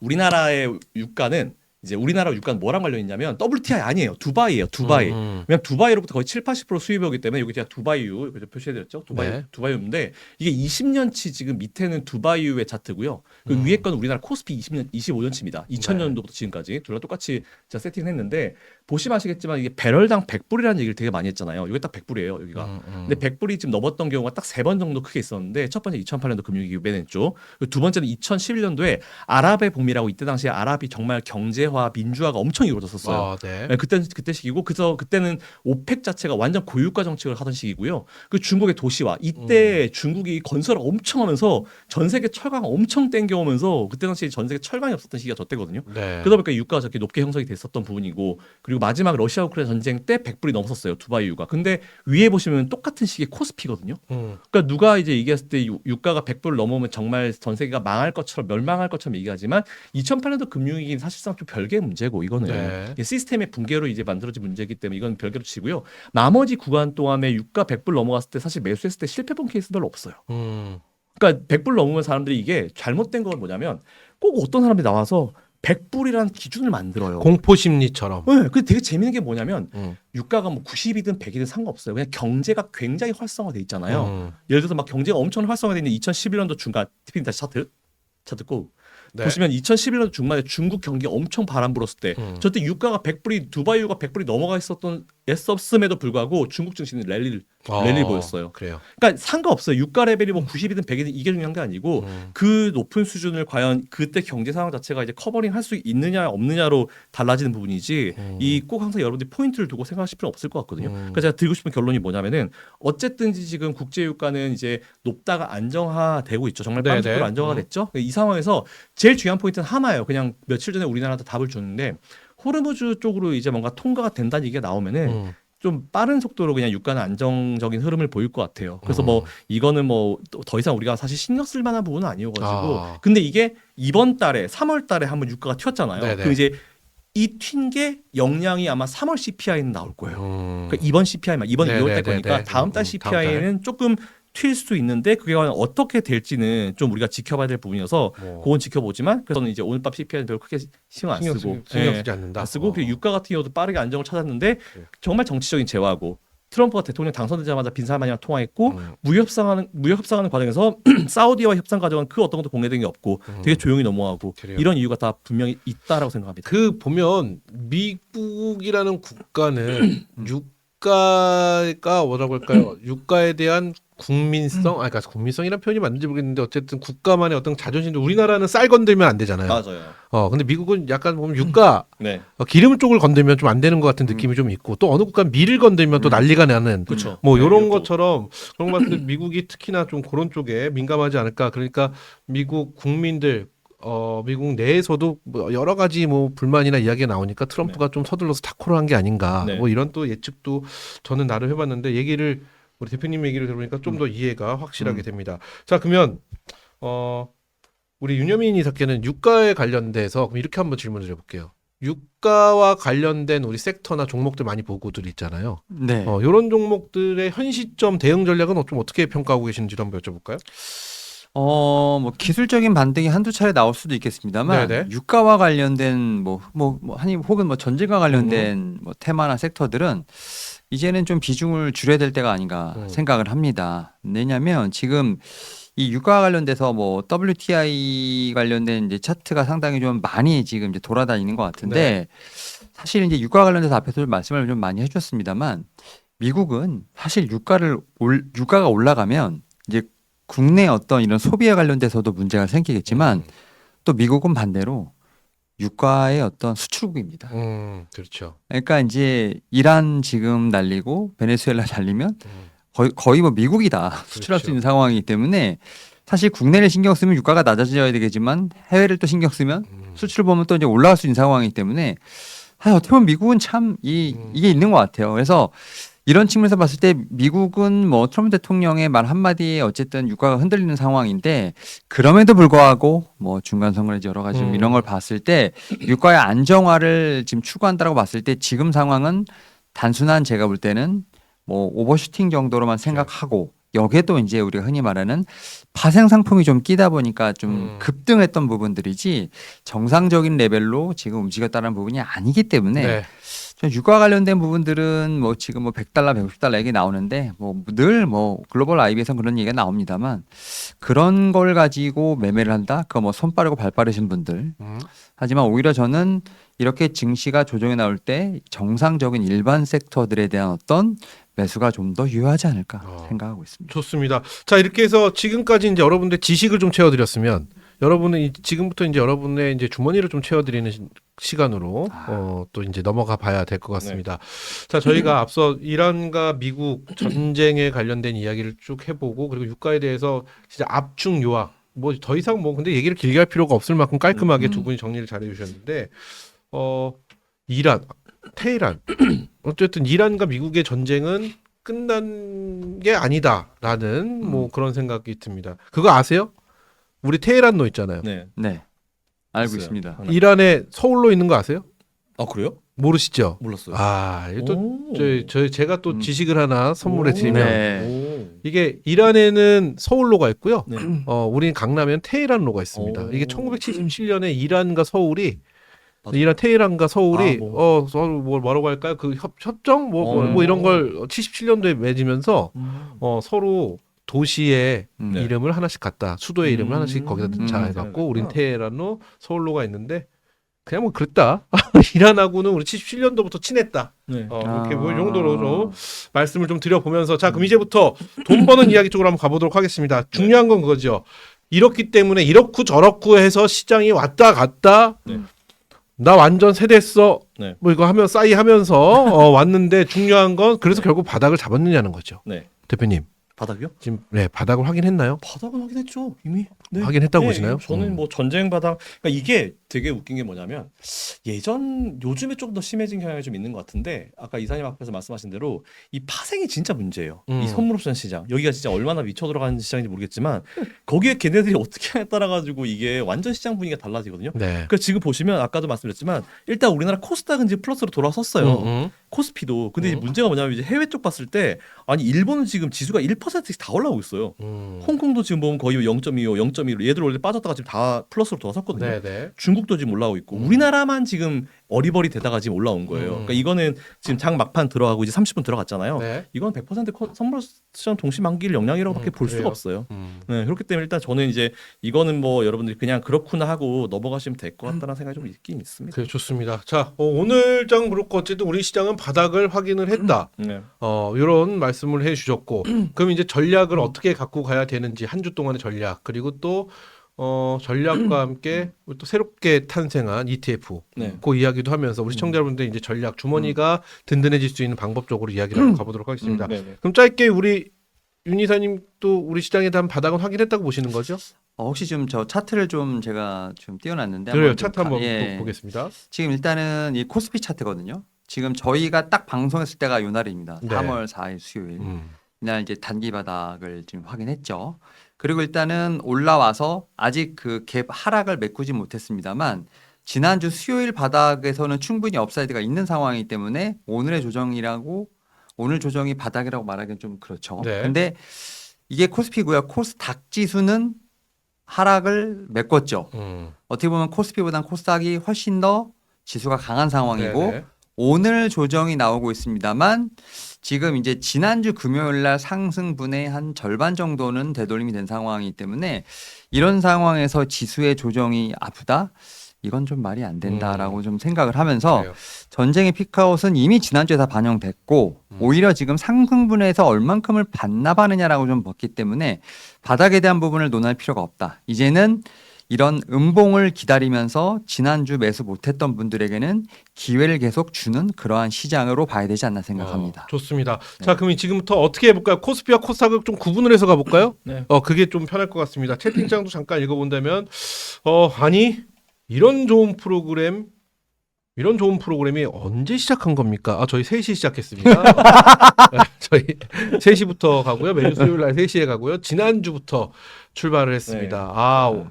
우리나라의 유가는 이제 우리나라 유가는 뭐랑 관련 있냐면 WTI 아니에요. 두바이예요. 두바이. 왜냐면 두바이로부터 거의 7~80% 수입이 오기 때문에 여기 제가 두바이유 표시해드렸죠. 두바이유인데 이게 20년치 지금 밑에는 두바이유의 차트고요. 그 위에 건 우리나라 코스피 25년치입니다. 2000년도부터 지금까지 둘 다 똑같이 제가 세팅했는데 보시면 아시겠지만 이게 배럴당 100불이라는 얘기를 되게 많이 했잖아요. 이게 딱 100불이에요. 여기가. 근데 100불이 지금 넘었던 경우가 딱 3번 정도 크게 있었는데 첫 번째 2008년도 금융위기 매냈죠. 두 번째는 2011년도에 아랍의 봄이라고 이때 당시에 아랍이 정말 경제화 민주화가 엄청 이루어졌었어요. 네. 그때 시기고 그래서 그때는 오펙 자체가 완전 고유가 정책을 하던 시기고요. 그 중국의 도시화 이때 중국이 건설을 엄청 하면서 전 세계 철강 엄청 땡겨오면서 그때 당시에 전 세계 철강이 없었던 시기가 저때거든요. 네. 그러다 보니까 유가가 저렇게 높게 형성이 됐었던 부분이고 그리고 마지막 러시아 우크라이나 전쟁 때 100불이 넘었었어요. 두바이유가. 근데 위에 보시면 똑같은 시기에 코스피거든요. 그러니까 누가 이제 얘기했을 때 유가가 100불 넘으면 정말 전 세계가 망할 것처럼 멸망할 것처럼 얘기하지만 2008년도 금융위기는 사실상 좀 별개의 문제고 이거는 이게 시스템의 붕괴로 이제 만들어진 문제이기 때문에 이건 별개로 치고요. 나머지 구간 동안에 유가 100불 넘어갔을 때 사실 매수했을 때 실패본 케이스 별로 없어요. 그러니까 100불 넘으면 사람들이 이게 잘못된 건 뭐냐면 꼭 어떤 사람들이 나와서 100불이라는 기준을 만들어요. 공포 심리처럼. 네, 근데 되게 재밌는 게 뭐냐면 유가가 뭐 90이든 100이든 상관없어요. 그냥 경제가 굉장히 활성화돼 있잖아요. 예를 들어서 막 경제가 엄청 활성화돼 있는 2011년도 중간 TP님 다시 차트 고 보시면 2011년도 중반에 중국 경기 엄청 바람 불었을 때 저때 유가가 100불이 두바이유가 100불이 넘어가 있었음에도 불구하고 중국 증시는 랠리를 보였어요. 그래요. 그러니까 상관없어요. 유가 레벨이 뭐 90이든 100이든 이게 중요한 게 아니고 그 높은 수준을 과연 그때 경제 상황 자체가 이제 커버링 할 수 있느냐 없느냐로 달라지는 부분이지 이 꼭 항상 여러분들이 포인트를 두고 생각하실 필요는 없을 것 같거든요. 그러니까 제가 드리고 싶은 결론이 뭐냐면은 어쨌든지 지금 국제 유가는 이제 높다가 안정화되고 있죠. 정말 빵식으로 안정화가 됐죠. 이 상황에서 제일 중요한 포인트는 하나예요. 그냥 며칠 전에 우리나라한테 답을 줬는데 호르무즈 쪽으로 이제 뭔가 통과가 된다는 얘기가 나오면은 좀 빠른 속도로 그냥 유가는 안정적인 흐름을 보일 것 같아요. 그래서 뭐 이거는 뭐 더 이상 우리가 사실 신경 쓸 만한 부분은 아니어가지고 근데 이게 이번 달에 3월 달에 한번 유가가 튀었잖아요. 그 이제 이 튄 게 영향이 아마 3월 CPI는 나올 거예요. 그러니까 이번 CPI만 이번 2월 달 거니까 다음 달 CPI는 조금 튈 수 있는데 그게 과연 어떻게 될지는 좀 우리가 지켜봐야 될 부분이어서 그건 지켜보지만 그래서 이제 오늘 밤 CPI는 별로 크게 신경 안 쓰고 신경 쓰지 않는다. 안 쓰고 그리고 유가 같은 경우도 빠르게 안정을 찾았는데 정말 정치적인 재화고 트럼프가 대통령 당선되자마자 빈살만이랑 통화했고 무역 협상하는 과정에서 사우디와 협상 과정은 그 어떤 것도 공개된 게 없고 되게 조용히 넘어가고 그래요. 이런 이유가 다 분명히 있다라고 생각합니다. 그 보면 미국이라는 국가는 유가가 뭐라고 할까요? 유가에 대한 국민성, 그러니까 국민성이란 표현이 맞는지 모르겠는데 어쨌든 국가만의 어떤 자존심도 우리나라는 쌀 건들면 안 되잖아요. 맞아요. 근데 미국은 약간 보면 유가 네. 기름 쪽을 건들면 좀 안 되는 것 같은 느낌이 좀 있고 또 어느 국가 밀을 건들면 또 난리가 나는 그렇죠. 뭐 네, 이런 이것도. 것처럼 그런 것 같은데 미국이 특히나 좀 그런 쪽에 민감하지 않을까. 그러니까 미국 국민들 미국 내에서도 뭐 여러 가지 뭐 불만이나 이야기가 나오니까 트럼프가 좀 서둘러서 타코를 한 게 아닌가. 네. 뭐 이런 또 예측도 저는 나름 해봤는데 얘기를 우리 대표님 얘기를 들으니까 좀 더 이해가 확실하게 됩니다. 자, 그러면 우리 윤여민 이사께는 유가에 관련돼서 그럼 이렇게 한번 질문을 드려볼게요. 유가와 관련된 우리 섹터나 종목들 많이 보고들 있잖아요. 네. 이런 종목들의 현 시점 대응 전략은 좀 어떻게 평가하고 계신지도 한번 여쭤볼까요? 뭐 기술적인 반등이 한두 차례 나올 수도 있겠습니다만 네네. 유가와 관련된 혹은 뭐 전쟁과 관련된 뭐 테마나 섹터들은 이제는 좀 비중을 줄여야 될 때가 아닌가 생각을 합니다. 왜냐하면 지금 이 유가와 관련돼서 뭐 WTI 관련된 이제 차트가 상당히 좀 많이 지금 이제 돌아다니는 것 같은데 사실 이제 유가와 관련돼서 앞에서 좀 말씀을 좀 많이 해주셨습니다만 미국은 사실 유가가 올라가면 이제 국내 어떤 이런 소비에 관련돼서도 문제가 생기겠지만 또 미국은 반대로 유가의 어떤 수출국입니다. 그렇죠. 그러니까 이제 이란 지금 날리고 베네수엘라 날리면 거의 뭐 미국이다 수출할 수 있는 상황이기 때문에 사실 국내를 신경 쓰면 유가가 낮아져야 되겠지만 해외를 또 신경 쓰면 수출 보면 또 이제 올라갈 수 있는 상황이기 때문에 어떻게 보면 미국은 참 이게 있는 것 같아요. 그래서 이런 측면에서 봤을 때 미국은 뭐 트럼프 대통령의 말 한마디에 어쨌든 유가가 흔들리는 상황인데 그럼에도 불구하고 뭐 중간 선거라든지 여러 가지 좀 이런 걸 봤을 때 유가의 안정화를 지금 추구한다고 봤을 때 지금 상황은 단순한 제가 볼 때는 뭐 오버슈팅 정도로만 생각하고 여기에 또 이제 우리가 흔히 말하는 파생 상품이 좀 끼다 보니까 좀 급등했던 부분들이지 정상적인 레벨로 지금 움직였다는 부분이 아니기 때문에 유가 관련된 부분들은 뭐 지금 뭐 $100, $150 얘기 나오는데 뭐 늘 뭐 글로벌 IB에서는 그런 얘기가 나옵니다만 그런 걸 가지고 매매를 한다? 그거 뭐 손 빠르고 발 빠르신 분들. 하지만 오히려 저는 이렇게 증시가 조정이 나올 때 정상적인 일반 섹터들에 대한 어떤 매수가 좀 더 유효하지 않을까 생각하고 있습니다. 좋습니다. 자, 이렇게 해서 지금까지 이제 여러분들 지식을 좀 채워드렸으면 여러분은 지금부터 이제 여러분의 이제 주머니를 좀 채워드리는 시간으로 또 이제 넘어가 봐야 될 것 같습니다. 자, 저희가 앞서 이란과 미국 전쟁에 관련된 이야기를 쭉 해보고 그리고 유가에 대해서 진짜 압축 요약 뭐 더 이상 뭐 근데 얘기를 길게 할 필요가 없을 만큼 깔끔하게 두 분이 정리를 잘 해주셨는데 이란, 테헤란 어쨌든 이란과 미국의 전쟁은 끝난 게 아니다라는 뭐 그런 생각이 듭니다. 그거 아세요? 우리 테헤란로 있잖아요. 네. 네. 알고 있어요. 있습니다. 이란의 서울로 있는 거 아세요? 아 그래요? 모르시죠? 몰랐어요. 제가 또 지식을 하나 선물해 드리면 네. 이게 이란에는 서울로가 있고요. 네. 우리는 강남에는 테헤란로가 있습니다. 이게 1977년에 이란과 서울이 맞아. 이란 테헤란과 서울이 아, 뭐라고 할까요? 그 협정 뭐 이런 걸 77년도에 맺으면서 서로 도시의 네. 이름을 하나씩 갖다 수도의 이름을 하나씩 거기다 넣자 해갖고 우린 그렇구나. 테헤란로 서울로가 있는데 그냥 뭐 그랬다. 이란하고는 우리 77년도부터 친했다. 네. 이렇게 뭐 이 정도로 좀 말씀을 좀 드려보면서 자 그럼 이제부터 돈 버는 이야기 쪽으로 한번 가보도록 하겠습니다. 중요한 건 그거죠. 이렇기 때문에 이렇고 저렇고 해서 시장이 왔다 갔다 네. 나 완전 세댔어. 네. 뭐 이거 하면 싸이 하면서 왔는데 중요한 건 그래서 결국 바닥을 잡았느냐는 거죠. 네. 대표님 바닥이요? 지금 바닥을 확인했나요? 바닥은 확인했죠 이미. 네. 확인했다고 네, 보시나요? 저는 뭐 전쟁 바닥. 그러니까 이게 되게 웃긴 게 뭐냐면 요즘에 좀 더 심해진 경향이 좀 있는 것 같은데 아까 이사님 앞에서 말씀하신 대로 이 파생이 진짜 문제예요. 이 선물옵션 시장 여기가 진짜 얼마나 미쳐 들어가는 시장인지 모르겠지만 거기에 걔네들이 어떻게 하냐에 따라 가지고 이게 완전 시장 분위기가 달라지거든요. 네. 그러니까 지금 보시면 아까도 말씀드렸지만 일단 우리나라 코스닥은 이제 플러스로 돌아섰어요. 코스피도. 근데 이제 문제가 뭐냐면 이제 해외 쪽 봤을 때 아니 일본은 지금 지수가 1%씩 다 올라오고 있어요. 홍콩도 지금 보면 거의 0.25, 0.1로 얘들 원래 빠졌다가 지금 다 플러스로 돌아섰거든요. 네네. 중국도 지금 올라오고 있고 우리나라만 지금 어리버리 되다가 지금 올라온 거예요. 그러니까 이거는 지금 장 막판 들어가고 이제 30분 들어갔잖아요. 네. 이건 100% 선물 시장 동시만기일 영향이라고밖에 볼 수가 그래요? 없어요. 네, 그렇기 때문에 일단 저는 이제 이거는 뭐 여러분들이 그냥 그렇구나 하고 넘어가시면 될 것 같다는 생각이 좀 있긴 있습니다. 그래 좋습니다. 자 오늘 장 그렇고 어쨌든 우리 시장은 바닥을 확인을 했다. 네. 이런 말씀을 해주셨고 그럼 이제 전략을 어떻게 갖고 가야 되는지 한 주 동안의 전략 그리고 또 전략과 함께 또 새롭게 탄생한 ETF 네. 그 이야기도 하면서 우리 시청자분들 이제 전략 주머니가 든든해질 수 있는 방법 쪽으로 이야기를 한번 가보도록 하겠습니다. 네, 네. 그럼 짧게 우리 윤 이사님 또 우리 시장에 대한 바닥은 확인했다고 보시는 거죠? 혹시 좀 저 차트를 좀 제가 좀 띄워놨는데 그래요. 한번 좀 차트 한번 예. 보겠습니다. 지금 일단은 이 코스피 차트거든요. 지금 저희가 딱 방송했을 때가 요 날입니다. 네. 3월 4일 수요일. 이날 이제 단기 바닥을 지금 확인했죠. 그리고 일단은 올라와서 아직 그 갭 하락을 메꾸지 못했습니다만 지난주 수요일 바닥에서는 충분히 업사이드가 있는 상황이기 때문에 오늘의 조정이라고 오늘 조정이 바닥이라고 말하기는 좀 그렇죠. 네. 근데 이게 코스피고요. 코스닥 지수는 하락을 메꿨죠. 어떻게 보면 코스피보다는 코스닥이 훨씬 더 지수가 강한 상황이고 네네. 오늘 조정이 나오고 있습니다만 지금 이제 지난주 금요일 날 상승분의 한 절반 정도는 되돌림이 된 상황이기 때문에 이런 상황에서 지수의 조정이 아프다? 이건 좀 말이 안 된다라고 좀 생각을 하면서 그래요. 전쟁의 피크아웃은 이미 지난주에 다 반영됐고 오히려 지금 상승분에서 얼만큼을 반납하느냐라고 좀 봤기 때문에 바닥에 대한 부분을 논할 필요가 없다. 이제는 이런 음봉을 기다리면서 지난주 매수 못했던 분들에게는 기회를 계속 주는 그러한 시장으로 봐야 되지 않나 생각합니다. 좋습니다. 자, 그럼 지금부터 어떻게 해볼까요? 코스피와 코스닥을 좀 구분을 해서 가볼까요? 네. 그게 좀 편할 것 같습니다. 채팅창도 잠깐 읽어본다면, 아니 이런 좋은 프로그램이 언제 시작한 겁니까? 저희 3시 시작했습니다. 저희 3시부터 가고요. 매주 수요일 날 3시에 가고요. 지난주부터 출발을 했습니다. 네.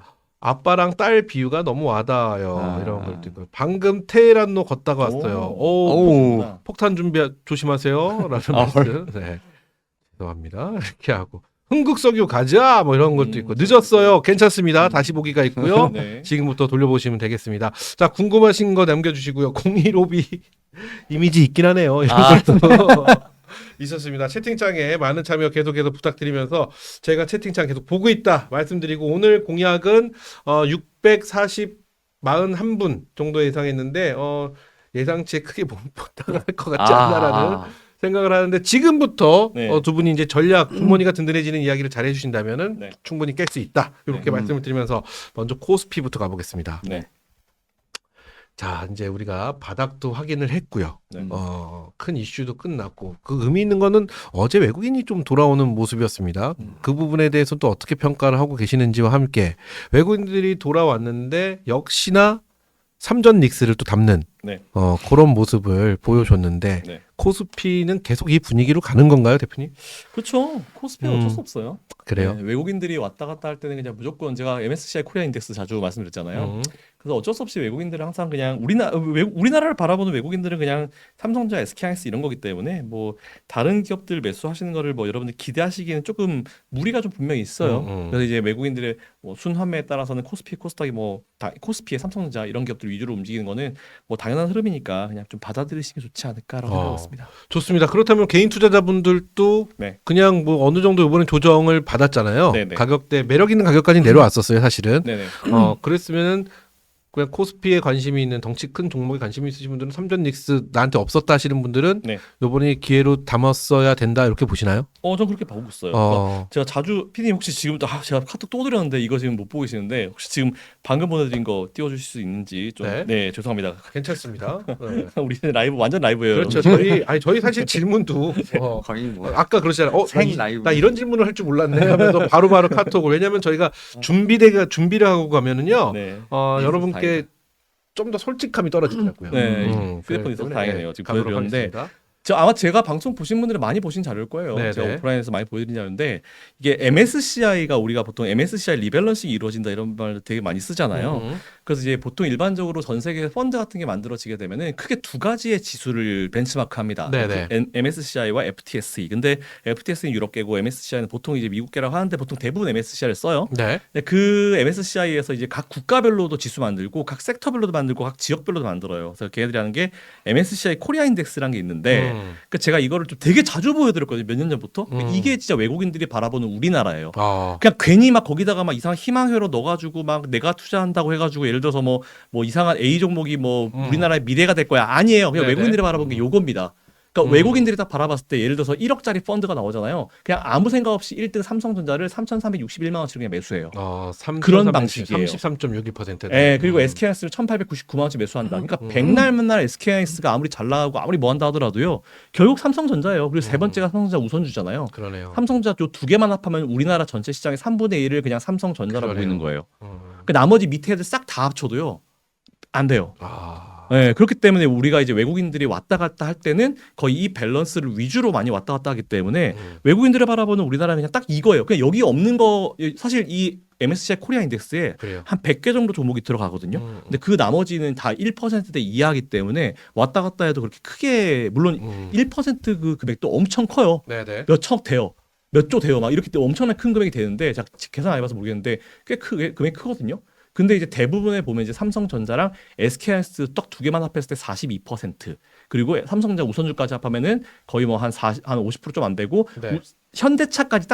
아빠랑 딸 비유가 너무 와닿아요. 이런 것도 있고. 방금 테헤란로 걷다가 왔어요. 오. 폭탄 준비 조심하세요. 라는 말씀. 네. 죄송합니다. 이렇게 하고. 흥국석유 가자 뭐 이런 것도 있고 늦었어요. 괜찮습니다. 다시 보기가 있고요. 네. 지금부터 돌려보시면 되겠습니다. 자, 궁금하신 거 남겨주시고요. 015비 이미지 있긴 하네요. 이런 것도 있었습니다. 채팅창에 많은 참여 계속해서 부탁드리면서 제가 채팅창 계속 보고 있다 말씀드리고 오늘 공약은 641분 정도 예상했는데 예상치에 크게 못 따라갈 것 같지 않나라는 생각을 하는데 지금부터 네. 두 분이 이제 전략 주머니가 든든해지는 이야기를 잘 해주신다면은 네. 충분히 깰 수 있다 이렇게 말씀을 드리면서 먼저 코스피부터 가보겠습니다. 네. 자, 이제 우리가 바닥도 확인을 했고요. 네. 큰 이슈도 끝났고 그 의미 있는 거는 어제 외국인이 좀 돌아오는 모습이었습니다. 그 부분에 대해서 또 어떻게 평가를 하고 계시는지와 함께 외국인들이 돌아왔는데 역시나 삼전 닉스를 또 담는 네. 그런 모습을 보여줬는데 네. 코스피는 계속 이 분위기로 가는 건가요, 대표님? 그렇죠. 코스피는 어쩔 수 없어요. 그래요? 네, 외국인들이 왔다 갔다 할 때는 그냥 무조건 제가 MSCI 코리아 인덱스 자주 말씀드렸잖아요. 그래서 어쩔 수 없이 외국인들은 항상 그냥 우리나라를 바라보는 외국인들은 그냥 삼성전자, SK하이닉스 이런 거기 때문에 뭐 다른 기업들 매수하시는 거를 뭐 여러분들 기대하시기에는 조금 무리가 좀 분명히 있어요. 그래서 이제 외국인들의 뭐 순환매에 따라서는 코스피, 코스닥이 뭐 코스피에 삼성전자 이런 기업들 위주로 움직이는 거는 뭐 당연한 흐름이니까 그냥 좀 받아들이시는 게 좋지 않을까라고 생각하고 있습니다. 좋습니다. 그렇다면 개인 투자자분들도 네. 그냥 뭐 어느 정도 이번에 조정을 받았잖아요. 네네. 가격대 매력 있는 가격까지 내려왔었어요, 사실은. 네네. 그랬으면은 그냥 코스피에 관심이 있는 덩치 큰 종목에 관심이 있으신 분들은 삼전 닉스 나한테 없었다 하시는 분들은 네. 요번에 기회로 담았어야 된다 이렇게 보시나요? 전 그렇게 보고 있어요. 제가 자주 피디님 혹시 지금도 제가 카톡 또 드렸는데 이거 지금 못 보고 계시는데 혹시 지금 방금 보내드린 거 띄워주실 수 있는지 좀 네. 죄송합니다. 괜찮습니다. 네. 우리 라이브 완전 라이브예요. 그렇죠. 저희 사실 질문도 거의 뭐 아까 그러잖아요. 생 라이브. 나 이런 질문을 할 줄 몰랐네 하면서 바로바로 카톡을 왜냐하면 저희가 준비를 하고 가면은요. 네. 여러분께 좀 더 솔직함이 떨어지더라고요. 네. 휴대폰이 있어서 때문에 다행이네요. 지금 가도록 보여드렸는데 하겠습니다. 아마 제가 방송 보신 분들은 많이 보신 자료일 거예요. 네네. 제가 오프라인에서 많이 보여드린 자료인데 이게 MSCI가 우리가 보통 MSCI 리밸런싱이 이루어진다 이런 말 되게 많이 쓰잖아요. 그래서 이제 보통 일반적으로 전 세계 펀드 같은 게 만들어지게 되면은 크게 두 가지의 지수를 벤치마크합니다. 네네. MSCI와 FTSE. 근데 FTS는 유럽계고 MSCI는 보통 이제 미국계라고 하는데 보통 대부분 MSCI를 써요. 네. 근데 그 MSCI에서 이제 각 국가별로도 지수 만들고 각 섹터별로도 만들고 각 지역별로도 만들어요. 그래서 걔네들이 하는 게 MSCI 코리아 인덱스라는 게 있는데 그러니까 제가 이거를 좀 되게 자주 보여드렸거든요. 몇 년 전부터. 이게 진짜 외국인들이 바라보는 우리나라예요. 그냥 괜히 막 거기다가 막 이상한 희망회로 넣어가지고 막 내가 투자한다고 해가지고 예를 들어서 뭐 이상한 A 종목이 뭐 우리나라의 미래가 될 거야. 아니에요. 그냥 네네. 외국인들이 바라보는 게 요겁니다. 그러니까 외국인들이 딱 바라봤을 때 예를 들어서 1억짜리 펀드가 나오잖아요. 그냥 아무 생각 없이 1등 삼성전자를 3,361만 원치로 그냥 매수해요. 그런 방식이에요. 33.61%. 네, 그리고 SK하이닉스를 1,899만 원치 매수한다. 그러니까 백날 맨날 SK하이닉스가 아무리 잘 나가고 아무리 뭐 한다 하더라도요. 결국 삼성전자예요. 그리고 세 번째가 삼성전자 우선주잖아요. 그러네요. 삼성전자 요 두 개만 합하면 우리나라 전체 시장의 3분의 1을 그냥 삼성전자라고 그러네요. 보이는 거예요. 그 나머지 밑에 애들 싹 다 합쳐도요. 안 돼요. 네, 그렇기 때문에 우리가 이제 외국인들이 왔다 갔다 할 때는 거의 이 밸런스를 위주로 많이 왔다 갔다 하기 때문에 외국인들을 바라보는 우리나라는 그냥 딱 이거예요. 그냥 여기 없는 거 사실 이 MSCI 코리아 인덱스에 그래요. 한 100개 정도 종목이 들어가거든요. 근데 그 나머지는 다 1%대 이하이기 때문에 왔다 갔다 해도 그렇게 크게 물론 1% 그 금액도 엄청 커요. 네네. 몇 천억 돼요. 몇 조 돼요. 막 이렇게 엄청난 큰 금액이 되는데 제가 계산 안 해봐서 모르겠는데 꽤 크게 금액 크거든요. 근데 이제 대부분에 보면 이제 삼성전자랑 SK하이닉스 딱 두 개만 합했을 때 42% 그리고 삼성전자 우선주까지 합하면은 거의 뭐 한 50% 좀 안 되고 네. 현대차까지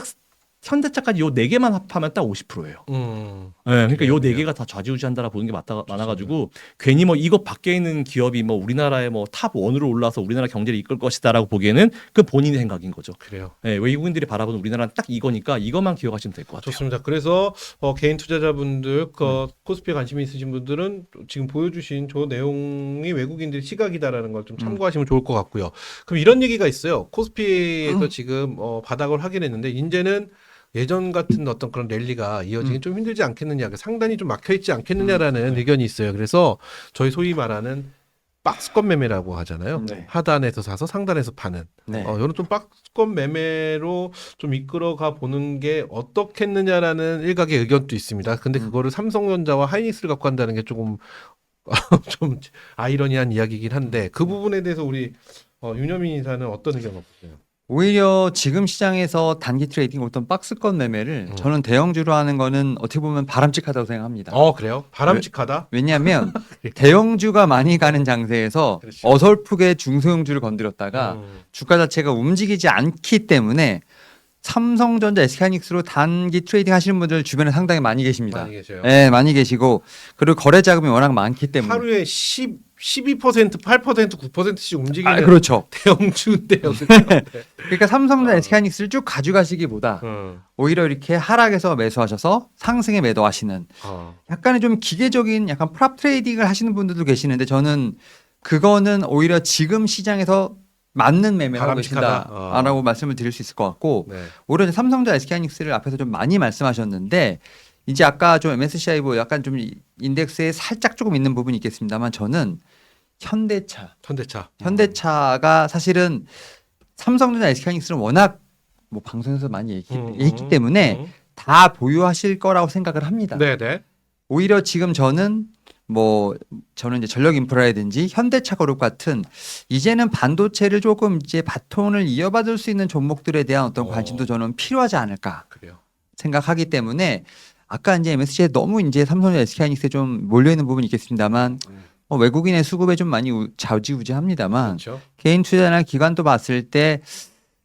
요 네 개만 합하면 딱 50%예요. 네, 그러니까 요 네 개가 다 좌지우지한다라 보는 게 많아가지고 괜히 뭐 이것 밖에 있는 기업이 뭐 우리나라의 뭐 탑 1으로 올라서 우리나라 경제를 이끌 것이다라고 보기에는 그 본인의 생각인 거죠. 그래요. 네, 외국인들이 바라보는 우리나라는 딱 이거니까 이것만 기억하시면 될 것 같아요. 좋습니다. 그래서 개인 투자자분들, 코스피에 관심이 있으신 분들은 지금 보여주신 저 내용이 외국인들 시각이다라는 걸 좀 참고하시면 좋을 것 같고요. 그럼 이런 얘기가 있어요. 코스피에서 지금 바닥을 확인했는데 이제는 예전 같은 어떤 그런 랠리가 이어지기 좀 힘들지 않겠느냐, 상단이 좀 막혀 있지 않겠느냐라는 의견이 있어요. 그래서 저희 소위 말하는 박스권 매매라고 하잖아요. 네. 하단에서 사서 상단에서 파는. 네. 이런 좀 박스권 매매로 좀 이끌어가 보는 게 어떻겠느냐라는 일각의 의견도 있습니다. 근데 그거를 삼성전자와 하이닉스를 갖고 한다는 게 조금 좀 아이러니한 이야기이긴 한데 그 부분에 대해서 우리 윤여민 이사는 어떤 의견 없으세요? 오히려 지금 시장에서 단기 트레이딩 어떤 박스권 매매를 저는 대형주로 하는 거는 어떻게 보면 바람직하다고 생각합니다. 그래요? 바람직하다? 왜냐하면 대형주가 많이 가는 장세에서 그렇죠. 어설프게 중소형주를 건드렸다가 주가 자체가 움직이지 않기 때문에 삼성전자, SK하이닉스로 단기 트레이딩 하시는 분들 주변에 상당히 많이 계십니다. 많이 계세요. 네, 많이 계시고 그리고 거래 자금이 워낙 많기 때문에 하루에 12%, 8%, 9%씩 움직이는 그렇죠. 대형주인데요. 그러니까 삼성전자, SK하이닉스를 쭉 가져가시기보다 오히려 이렇게 하락에서 매수하셔서 상승에 매도하시는 약간의 좀 기계적인 약간 프랍 트레이딩을 하시는 분들도 계시는데 저는 그거는 오히려 지금 시장에서 맞는 매매를 하고 바람직하다. 계신다라고 말씀을 드릴 수 있을 것 같고 네. 오히려 삼성전자, SK하이닉스를 앞에서 좀 많이 말씀하셨는데 이제 아까 좀 MSCI 뭐 약간 좀 인덱스에 살짝 조금 있는 부분이 있겠습니다만 저는 현대차가 사실은 삼성전자, SK하이닉스는 워낙 뭐 방송에서 많이 얘기했기 때문에 다 보유하실 거라고 생각을 합니다. 네네. 오히려 지금 저는 이제 전력 인프라라든지 현대차 그룹 같은 이제는 반도체를 조금 이제 바톤을 이어받을 수 있는 종목들에 대한 어떤 관심도 저는 필요하지 않을까 그래요. 생각하기 때문에 아까 이제 MSCI에 너무 이제 삼성전자, SK하이닉스에 좀 몰려 있는 부분이 있겠습니다만 외국인의 수급에 좀 많이 좌지우지합니다만 그렇죠. 개인 투자나 기관도 봤을 때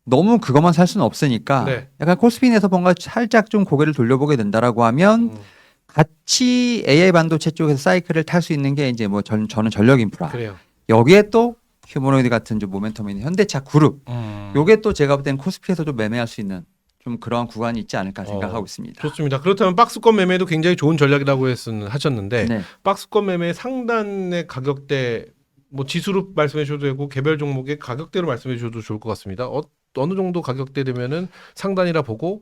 너무 그것만 살 수는 없으니까 네. 약간 코스피 내에서 뭔가 살짝 좀 고개를 돌려보게 된다라고 하면 같이 AI 반도체 쪽에서 사이클을 탈 수 있는 게 이제 저는 전력 인프라. 그래요. 여기에 또 휴머노이드 같은 좀 모멘텀 있는 현대차 그룹. 요게 또 제가 볼 때는 코스피에서 좀 매매할 수 있는 좀 그런 구간이 있지 않을까 생각하고 있습니다. 좋습니다. 그렇다면 박스권 매매도 굉장히 좋은 전략이라고 하셨는데 네. 박스권 매매 상단의 가격대 지수로 말씀해 주셔도 되고 개별 종목의 가격대로 말씀해 주셔도 좋을 것 같습니다. 어느 정도 가격대 되면은 상단이라 보고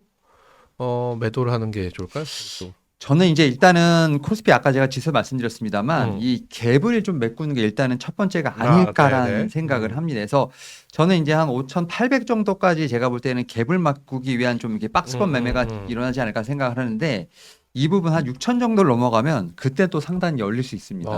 매도를 하는 게 좋을까요? 또. 저는 이제 일단은 코스피 아까 제가 지수 말씀드렸습니다만 이 갭을 좀 메꾸는 게 일단은 첫 번째가 아닐까라는 네네. 생각을 합니다. 그래서 저는 이제 한 5,800 정도까지 제가 볼 때는 갭을 메꾸기 위한 좀 이렇게 박스권 매매가 일어나지 않을까 생각을 하는데 이 부분 한 6,000 정도를 넘어가면 그때 또 상단이 열릴 수 있습니다.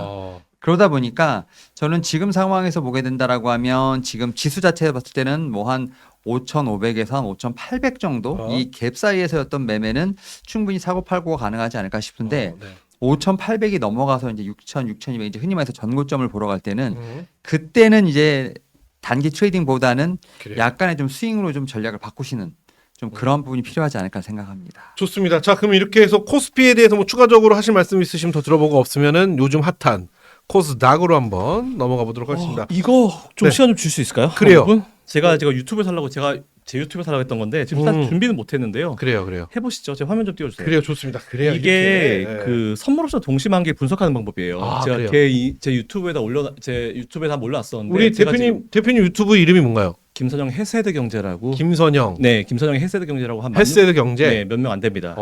그러다 보니까 저는 지금 상황에서 보게 된다라고 하면 지금 지수 자체에 봤을 때는 한 5,500에서 한 5,800 정도 이 갭 사이에서였던 매매는 충분히 사고 팔고가 가능하지 않을까 싶은데 5,800이 넘어가서 이제 6,000, 6,200 이제 흔히 말해서 전고점을 보러 갈 때는 그때는 이제 단기 트레이딩보다는 그래요. 약간의 좀 스윙으로 좀 전략을 바꾸시는 좀 그런 부분이 필요하지 않을까 생각합니다. 좋습니다. 자, 그럼 이렇게 해서 코스피에 대해서 추가적으로 하실 말씀 있으시면 더 들어보고 없으면은 요즘 핫한 코스닥으로 한번 넘어가 보도록 하겠습니다. 이거 좀 네. 시간 좀 줄 수 있을까요? 그래요. 여러분? 제가 유튜브 살라고 제 유튜브 살라고 했던 건데 지금 사실 준비는 못 했는데요. 그래요. 해보시죠. 제 화면 좀 띄워주세요. 그래요, 좋습니다. 그래요. 이게 이렇게. 그 선물 옵션 동시만기 분석하는 방법이에요. 아, 제가 그래요? 제 유튜브에다 한번 올려놨었는데 우리 제가 대표님 유튜브 이름이 뭔가요? 김선영 해세드 경제라고. 김선영. 네, 김선영의 해세드 경제라고 하면 헬스에드 경제. 네, 몇 명 안 됩니다.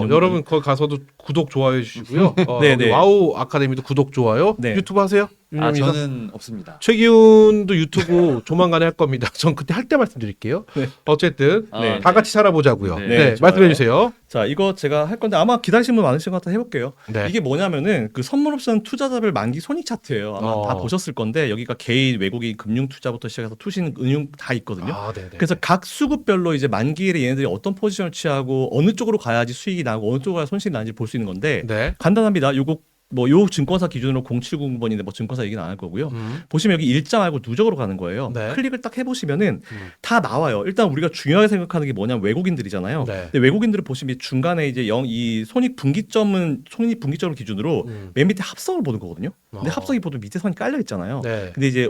여러분 거기 가서도 구독 좋아해 주시고요. 네. 와우 아카데미도 구독 좋아요. 네. 유튜브 하세요? 아, 윤영이가? 저는 없습니다. 최기훈도 유튜브 조만간에 할 겁니다. 전 그때 할 때 말씀드릴게요. 네. 어쨌든 네. 다 같이 살아보자고요. 네. 네, 좋아요. 말씀해 주세요. 자, 이거 제가 할 건데 아마 기다리시는 분 많으신 것 같아 해볼게요. 네. 이게 뭐냐면은 그 선물 옵션 투자자별 만기 손익 차트예요. 아마 다 보셨을 건데 여기가 개인, 외국인, 금융 투자부터 시작해서 투신, 은융 다 있거든요. 네네. 그래서 각 수급별로 이제 만기일에 얘네들이 어떤 포지션을 취하고 어느 쪽으로 가야지 수익이 나고 어느 쪽으로 가야 손실이 나는지 볼 수 있는 건데 네. 간단합니다. 요거 요 증권사 기준으로 0709번인데 뭐 증권사 얘기는 안 할 거고요. 보시면 여기 일자 말고 누적으로 가는 거예요. 네. 클릭을 딱 해보시면은 다 나와요. 일단 우리가 중요하게 생각하는 게 뭐냐면 외국인들이잖아요. 네. 근데 외국인들을 보시면 중간에 이제 이 손익 분기점을 기준으로 맨 밑에 합성을 보는 거거든요. 근데 합성이 보통 밑에 선이 깔려 있잖아요. 네. 근데 이제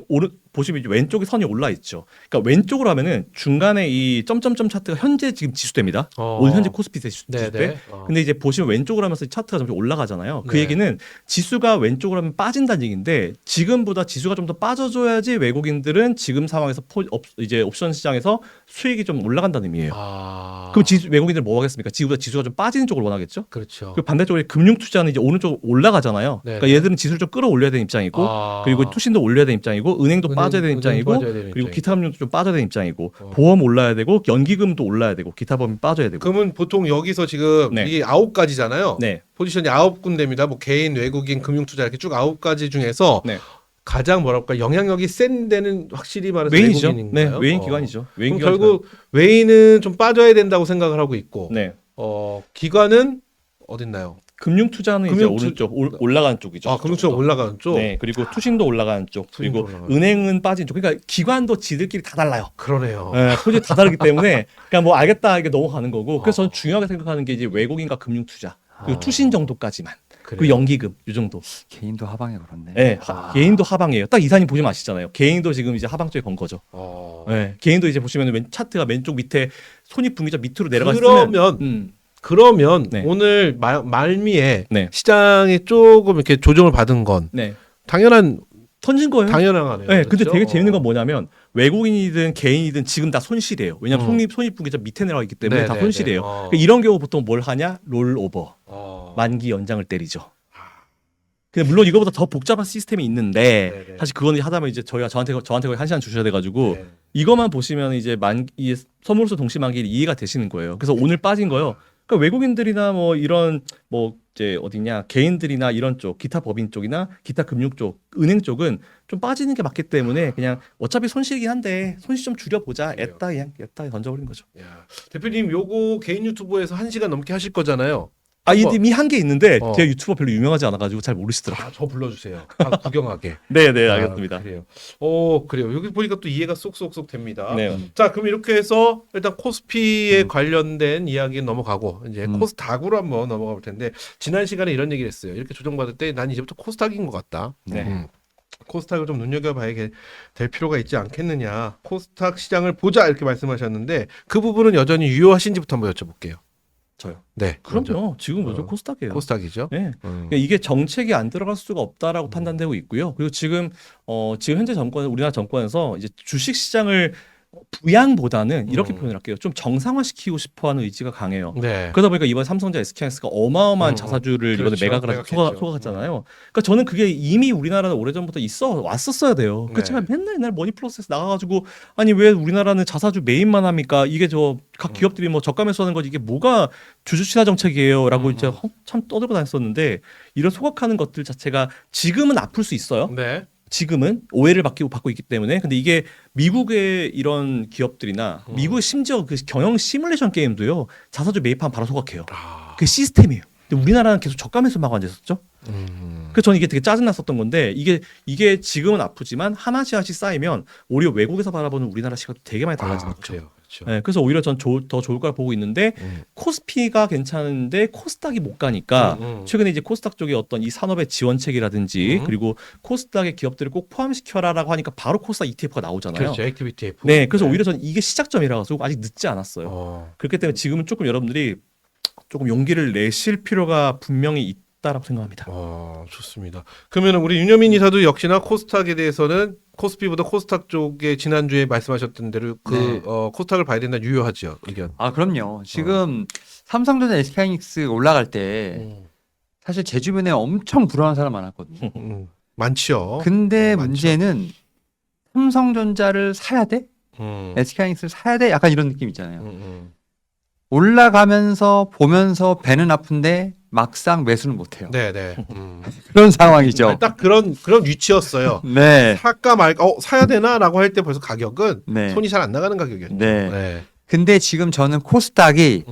보시면 이제 왼쪽에 선이 올라 있죠. 그러니까 왼쪽으로 하면은 중간에 이 점점점 차트가 현재 지금 지수대입니다. 오늘 현재 코스피 지수대. 네네. 근데 이제 보시면 왼쪽으로 하면서 이 차트가 점점 올라가잖아요. 그 네. 얘기는 지수가 왼쪽으로 하면 빠진다는 얘기인데 지금보다 지수가 좀 더 빠져줘야지 외국인들은 지금 상황에서 이제 옵션 시장에서 수익이 좀 올라간다는 의미예요. 그럼 외국인들 뭐 하겠습니까? 지수가 좀 빠지는 쪽을 원하겠죠. 그렇죠. 그 반대쪽에 금융 투자는 이제 오른쪽 올라가잖아요. 네. 그러니까 얘들은 지수를 좀 끌어올려야 되는 입장이고 그리고 투신도 올려야 되는 입장이고 은행도 빠져야 되는 입장이고 빠져야 되는 그리고 입장이고. 기타 금융도 좀 빠져야 되는 입장이고 보험 올라야 되고 연기금도 올라야 되고 기타 보험이 빠져야 되고. 그러면 보통 여기서 지금 네. 이게 9가지잖아요. 네. 포지션이 9군데입니다. 뭐 개인, 외국인, 금융투자 이렇게 쭉 9가지 중에서 네. 가장 뭐랄까 영향력이 센 데는 확실히 말해서 외인이죠. 외국인인가요? 네, 외인 기관이죠. 외인 그럼 기관. 결국 외인은 좀 빠져야 된다고 생각을 하고 있고, 네. 기관은 어딨나요? 금융 투자는 이제 오른쪽 올라가는 쪽이죠. 금융투자 올라가는 쪽. 네, 그리고 투신도 올라가는 쪽, 그리고 투신도 올라가는 은행은 빠진 쪽. 그러니까 기관도 지들끼리 다 달라요. 그러네요. 네, 포지션이 다 다르기 때문에 그냥 뭐 알겠다 이게 넘어가는 거고. 그래서 저는 중요하게 생각하는 게 이제 외국인과 금융 투자 그리고 투신 정도까지만. 그 연기금 이 정도. 개인도 하방에 걸었네. 네, 개인도 하방이에요. 딱 이사님 보시면 아시잖아요. 개인도 지금 이제 하방 쪽에 건 거죠. 네, 개인도 이제 보시면 차트가 왼쪽 밑에 손익 분기점 밑으로 내려갔으면 그러면 네. 오늘 말미에 네. 시장이 조금 이렇게 조정을 받은 건 네. 당연한 거예요. 당연하네요. 네, 근데 그렇죠? 되게 재밌는 건 뭐냐면 외국인이든 개인이든 지금 다 손실이에요. 왜냐하면 손익분기점 밑에 내려가 있기 때문에 네, 다 네, 손실이에요. 네. 그러니까 이런 경우 보통 뭘 하냐? 롤오버, 만기 연장을 때리죠. 근데 물론 이거보다 더 복잡한 시스템이 있는데 네, 네. 사실 그거는 하다면 이제 저한테 거의 1시간 주셔야 돼가지고 네. 이것만 보시면 이제 이 선물로서 동시 만기일이 이해가 되시는 거예요. 그래서 오늘 빠진 거요. 그러니까 외국인들이나 뭐 이런 뭐 이제 어디냐 개인들이나 이런 쪽 기타 법인 쪽이나 기타 금융 쪽 은행 쪽은 좀 빠지는 게 맞기 때문에 그냥 어차피 손실이긴 한데 손실 좀 줄여보자 애따 던져버린 거죠. 야, 대표님 요거 개인 유튜브에서 1시간 넘게 하실 거잖아요. 이미 한 게 있는데 제 유튜버 별로 유명하지 않아가지고 잘 모르시더라고요. 저 불러주세요. 가서 구경하게. 네네 알겠습니다. 그래요. 그래요. 여기 보니까 또 이해가 쏙쏙쏙 됩니다. 네. 자, 그럼 이렇게 해서 일단 코스피에 관련된 이야기는 넘어가고 이제 코스닥으로 한번 넘어가 볼 텐데 지난 시간에 이런 얘기를 했어요. 이렇게 조정받을 때 난 이제부터 코스닥인 것 같다. 네. 코스닥을 좀 눈여겨봐야 될 필요가 있지 않겠느냐. 코스닥 시장을 보자 이렇게 말씀하셨는데 그 부분은 여전히 유효하신지부터 한번 여쭤볼게요. 저요. 네. 그럼요. 지금 무조건 코스닥이에요. 코스닥이죠. 네. 그러니까 이게 정책이 안 들어갈 수가 없다라고 판단되고 있고요. 그리고 지금 현재 우리나라 정권에서 이제 주식 시장을 부양보다는 이렇게 표현을 할게요. 좀 정상화시키고 싶어하는 의지가 강해요. 네. 그러다 보니까 이번 삼성전자 SK하이닉스가 어마어마한 자사주를 이번에 그렇죠. 매각을 해서 쏟아갔잖아요. 그러니까 저는 그게 이미 우리나라는 오래전부터 왔었어야 돼요. 그 네. 제가 맨날 머니플러스에서 나가가지고 아니 왜 우리나라는 자사주 메인만 합니까? 이게 각 기업들이 뭐 저가 매수하는 거지 이게 뭐가 주주친화 정책이에요라고 이제 참 떠들고 다녔었는데 이런 소각하는 것들 자체가 지금은 아플 수 있어요. 네. 지금은 오해를 받고 있기 때문에 근데 이게 미국의 이런 기업들이나 미국의 심지어 그 경영 시뮬레이션 게임도요 자사주 매입하면 바로 소각해요. 그 시스템이에요. 근데 우리나라는 계속 저가 매수만 앉아 있었죠. 그 저는 이게 되게 짜증났었던 건데 이게 지금은 아프지만 하나씩 쌓이면 오히려 외국에서 바라보는 우리나라 시각도 되게 많이 달라지는 거죠. 그래요. 그렇죠. 네, 그래서 오히려 전 더 좋을 걸 보고 있는데 코스피가 괜찮은데 코스닥이 못 가니까 최근에 이제 코스닥 쪽에 어떤 이 산업의 지원책이라든지 그리고 코스닥의 기업들을 꼭 포함시켜라라고 하니까 바로 코스닥 ETF가 나오잖아요. 그렇죠. 액티비티 F. 네, 그래서 오히려 저는 이게 시작점이라서 아직 늦지 않았어요. 그렇기 때문에 지금은 조금 여러분들이 조금 용기를 내실 필요가 분명히 있다라고 생각합니다. 좋습니다. 그러면 우리 윤여민 이사도 역시나 코스닥에 대해서는 코스피보다 코스닥 쪽에 지난주에 말씀하셨던 대로 네. 코스닥을 봐야 된다 유효하죠. 의견. 아 그럼요. 지금 삼성전자 SK하이닉스 올라갈 때 사실 제 주변에 엄청 불안한 사람 많았거든요. 많죠. 근데 많죠. 문제는 삼성전자를 사야 돼? SK하이닉스를 사야 돼? 약간 이런 느낌 있잖아요. 올라가면서 보면서 배는 아픈데 막상 매수는 못해요. 네네. 그런 상황이죠. 아니, 딱 그런 위치였어요. 네. 살까 말까, 사야 되나라고 할 때 벌써 가격은 네. 손이 잘 안 나가는 가격이었죠. 네. 네. 근데 지금 저는 코스닥이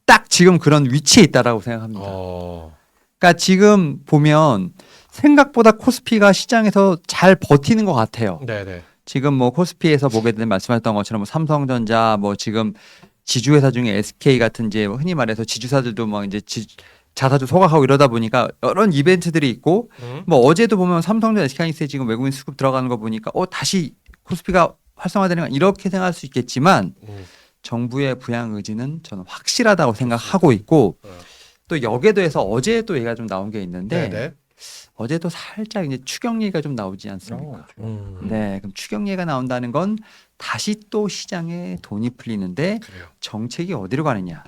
딱 지금 그런 위치에 있다라고 생각합니다. 그러니까 지금 보면 생각보다 코스피가 시장에서 잘 버티는 것 같아요. 네네. 지금 뭐 코스피에서 보게 되는 말씀하셨던 것처럼 뭐 삼성전자 뭐 지금 지주회사 중에 SK 같은 이제 흔히 말해서 지주사들도 막 이제 자사주 소각하고 이러다 보니까 여러 이벤트들이 있고 뭐 어제도 보면 삼성전자 SK하이닉스에 지금 외국인 수급 들어가는 거 보니까 다시 코스피가 활성화되는 거 이렇게 생각할 수 있겠지만 정부의 부양 의지는 저는 확실하다고 생각하고 있고 또 여기에 대해서 어제 또 얘기가 좀 나온 게 있는데 네네. 어제도 살짝 이제 추경 얘기가 좀 나오지 않습니까? 네, 그럼 추경 얘기가 나온다는 건 다시 또 시장에 돈이 풀리는데 그래요. 정책이 어디로 가느냐?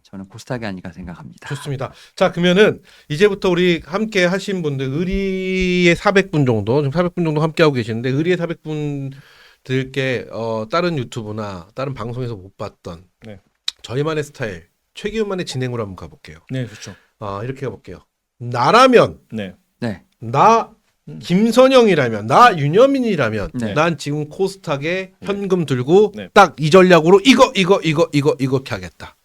저는 코스닥이 아닐까 생각합니다. 좋습니다. 자, 그러면은 이제부터 우리 함께 하신 분들 의리의 400분 정도, 지금 400분 정도 함께 하고 계시는데 의리의 400분들께 다른 유튜브나 다른 방송에서 못 봤던 네. 저희만의 스타일, 최기훈만의 진행으로 한번 가볼게요. 네, 좋죠. 이렇게 가볼게요. 나라면 네. 네, 나 김선영이라면 나 윤여민이라면 네. 난 지금 코스닥에 현금 들고 네. 딱 이 전략으로 이거 하겠다.